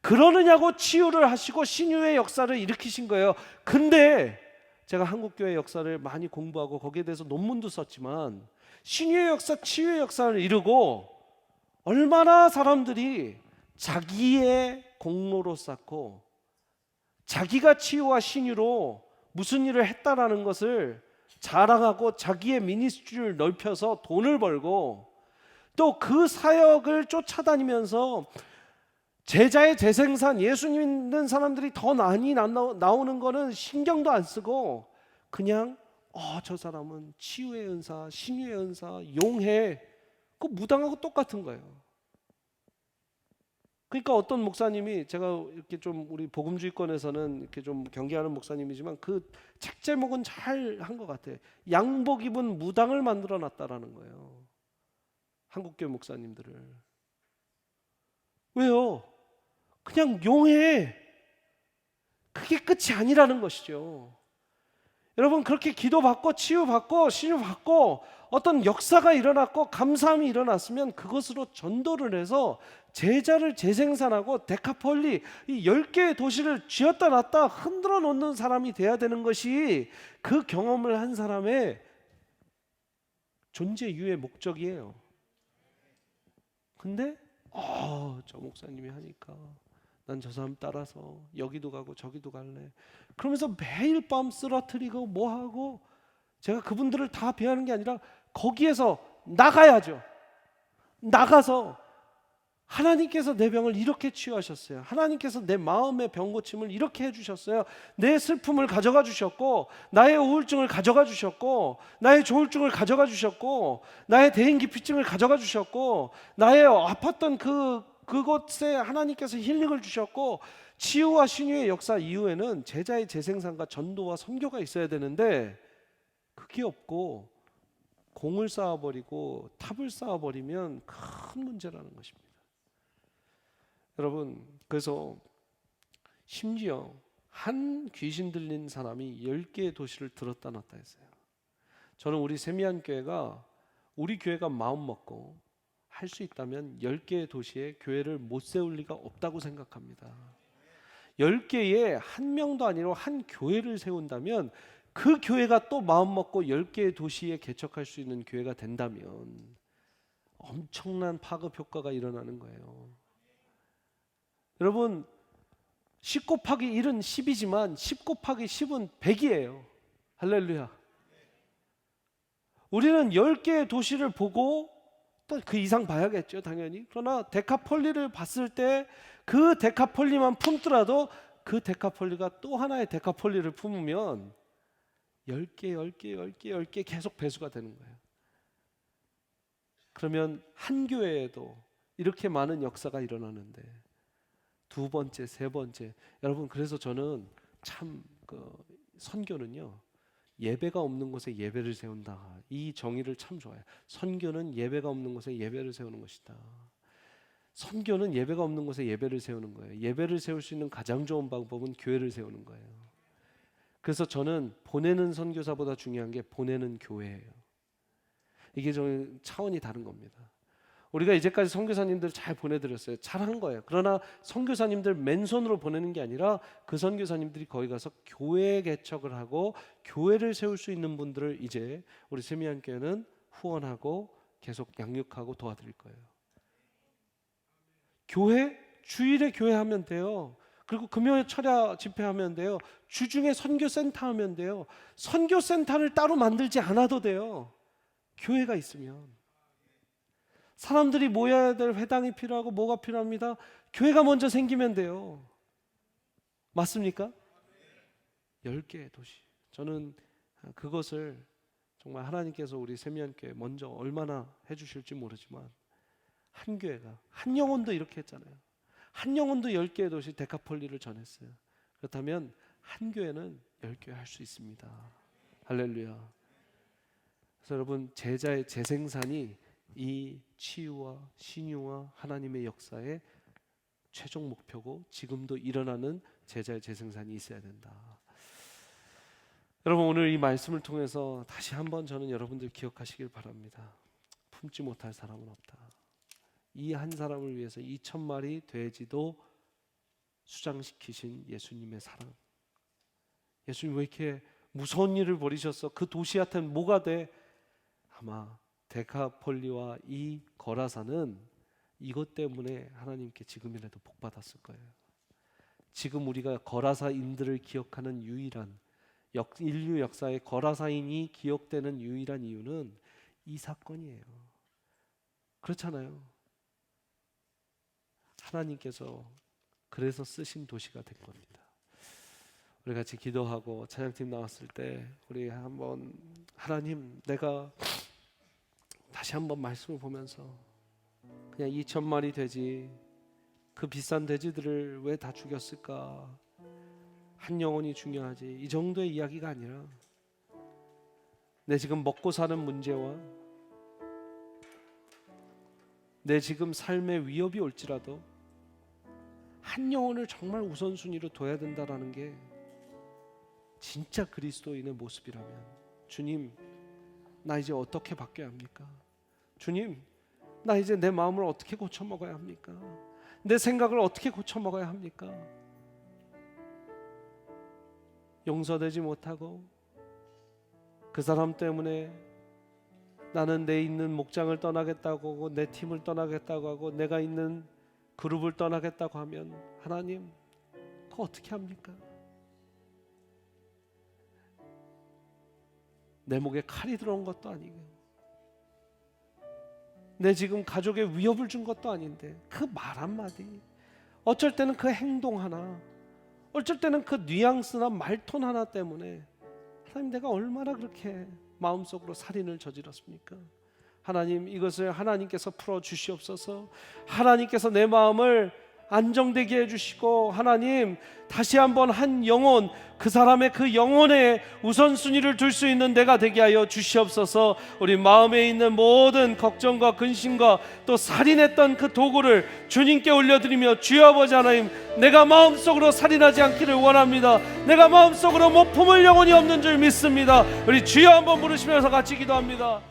S1: 그러느냐고 치유를 하시고 신유의 역사를 일으키신 거예요. 근데 제가 한국교회 역사를 많이 공부하고 거기에 대해서 논문도 썼지만 신유의 역사, 치유의 역사를 이루고 얼마나 사람들이 자기의 공로로 쌓고 자기가 치유와 신유로 무슨 일을 했다라는 것을 자랑하고 자기의 미니스트리를 넓혀서 돈을 벌고 또 그 사역을 쫓아다니면서 제자의 재생산, 예수님 믿는 사람들이 더 많이 나오는 거는 신경도 안 쓰고 그냥 저 사람은 치유의 은사, 신유의 은사, 용해, 그 무당하고 똑같은 거예요. 그러니까 어떤 목사님이, 제가 이렇게 좀 우리 복음주의권에서는 이렇게 좀 경계하는 목사님이지만 그 책 제목은 잘 한 것 같아요. 양복 입은 무당을 만들어 놨다라는 거예요. 한국교회 목사님들을. 왜요? 그냥 용해. 그게 끝이 아니라는 것이죠. 여러분 그렇게 기도받고 치유받고 신유받고 어떤 역사가 일어났고 감사함이 일어났으면 그것으로 전도를 해서 제자를 재생산하고 데카폴리, 이 10개의 도시를 쥐었다 놨다 흔들어 놓는 사람이 돼야 되는 것이 그 경험을 한 사람의 존재 이유의 목적이에요. 근데 저 목사님이 하니까 난 저 사람 따라서 여기도 가고 저기도 갈래. 그러면서 매일 밤 쓰러뜨리고 뭐하고, 제가 그분들을 다 비하는 게 아니라 거기에서 나가야죠. 나가서 하나님께서 내 병을 이렇게 치유하셨어요. 하나님께서 내 마음의 병 고침을 이렇게 해주셨어요. 내 슬픔을 가져가 주셨고 나의 우울증을 가져가 주셨고 나의 조울증을 가져가 주셨고 나의 대인기피증을 가져가 주셨고 나의 아팠던 그곳에 하나님께서 힐링을 주셨고, 치유와 신유의 역사 이후에는 제자의 재생산과 전도와 선교가 있어야 되는데 그게 없고 공을 쌓아버리고 탑을 쌓아버리면 큰 문제라는 것입니다. 여러분 그래서 심지어 한 귀신 들린 사람이 10개의 도시를 들었다 놨다 했어요. 저는 우리 세미안교회가, 우리 교회가 마음 먹고 할 수 있다면 10개의 도시에 교회를 못 세울 리가 없다고 생각합니다. 10개의 한 명도 아니라 한 교회를 세운다면 그 교회가 또 마음 먹고 10개의 도시에 개척할 수 있는 교회가 된다면 엄청난 파급 효과가 일어나는 거예요. 여러분 10 곱하기 1은 10이지만 10 곱하기 10은 100이에요. 할렐루야. 우리는 10개의 도시를 보고 또 그 이상 봐야겠죠 당연히. 그러나 데카폴리를 봤을 때 그 데카폴리만 품더라도 그 데카폴리가 또 하나의 데카폴리를 품으면 10개 계속 배수가 되는 거예요. 그러면 한 교회에도 이렇게 많은 역사가 일어나는데 두 번째, 세 번째, 여러분 그래서 저는 참 선교는요 예배가 없는 곳에 예배를 세운다, 이 정의를 참 좋아해요. 선교는 예배가 없는 곳에 예배를 세우는 것이다. 선교는 예배가 없는 곳에 예배를 세우는 거예요. 예배를 세울 수 있는 가장 좋은 방법은 교회를 세우는 거예요. 그래서 저는 보내는 선교사보다 중요한 게 보내는 교회예요. 이게 좀 차원이 다른 겁니다. 우리가 이제까지 선교사님들 잘 보내드렸어요. 잘한 거예요. 그러나 선교사님들 맨손으로 보내는 게 아니라 그 선교사님들이 거기 가서 교회 개척을 하고 교회를 세울 수 있는 분들을 이제 우리 세미안교회는 후원하고 계속 양육하고 도와드릴 거예요. 교회? 주일에 교회 하면 돼요. 그리고 금요일 철야 집회하면 돼요. 주중에 선교센터 하면 돼요. 선교센터를 따로 만들지 않아도 돼요. 교회가 있으면. 사람들이 모여야 될 회당이 필요하고 뭐가 필요합니다. 교회가 먼저 생기면 돼요. 맞습니까? 10개의 도시. 저는 그것을 정말 하나님께서 우리 세미안교회 먼저 얼마나 해주실지 모르지만 한 교회가, 한 영혼도 이렇게 했잖아요. 한 영혼도 10개의 도시 데카폴리를 전했어요. 그렇다면 한 교회는 10교회 할 수 있습니다. 할렐루야. 그래서 여러분, 제자의 재생산이 이 치유와 신유와 하나님의 역사의 최종 목표고 지금도 일어나는 제자의 재생산이 있어야 된다. 여러분, 오늘 이 말씀을 통해서 다시 한번 저는 여러분들 기억하시길 바랍니다. 품지 못할 사람은 없다. 이 한 사람을 위해서 2,000마리 돼지도 수장시키신 예수님의 사랑. 예수님 왜 이렇게 무서운 일을 벌이셨어? 그 도시한테는 뭐가 돼? 아마 데카폴리와 이 거라사는 이것 때문에 하나님께 지금이라도 복 받았을 거예요. 지금 우리가 거라사인들을 기억하는 유일한 인류 역사의 거라사인이 기억되는 유일한 이유는 이 사건이에요. 그렇잖아요. 하나님께서 그래서 쓰신 도시가 된 겁니다. 우리 같이 기도하고 찬양팀 나왔을 때 우리 한번 하나님, 내가 다시 한번 말씀을 보면서 그냥 2,000마리 돼지, 그 비싼 돼지들을 왜 다 죽였을까? 한 영혼이 중요하지. 이 정도의 이야기가 아니라 내 지금 먹고 사는 문제와 내 지금 삶의 위협이 올지라도 한 영혼을 정말 우선순위로 둬야 된다라는 게 진짜 그리스도인의 모습이라면, 주님, 나 이제 어떻게 바뀌어야 합니까? 주님, 나 이제 내 마음을 어떻게 고쳐 먹어야 합니까? 내 생각을 어떻게 고쳐 먹어야 합니까? 용서되지 못하고 그 사람 때문에 나는 내 있는 목장을 떠나겠다고 하고 내 팀을 떠나겠다고 하고 내가 있는 그룹을 떠나겠다고 하면 하나님, 그거 어떻게 합니까? 내 목에 칼이 들어온 것도 아니고 내 지금 가족에 위협을 준 것도 아닌데 그 말 한마디, 어쩔 때는 그 행동 하나, 어쩔 때는 그 뉘앙스나 말톤 하나 때문에 하나님, 내가 얼마나 그렇게 마음속으로 살인을 저질렀습니까? 하나님, 이것을 하나님께서 풀어주시옵소서. 하나님께서 내 마음을 안정되게 해주시고 하나님, 다시 한번 한 영혼, 그 사람의 그 영혼에 우선순위를 둘 수 있는 내가 되게 하여 주시옵소서. 우리 마음에 있는 모든 걱정과 근심과 또 살인했던 그 도구를 주님께 올려드리며, 주여 아버지 하나님, 내가 마음속으로 살인하지 않기를 원합니다. 내가 마음속으로 못 품을 영혼이 없는 줄 믿습니다. 우리 주여 한번 부르시면서 같이 기도합니다.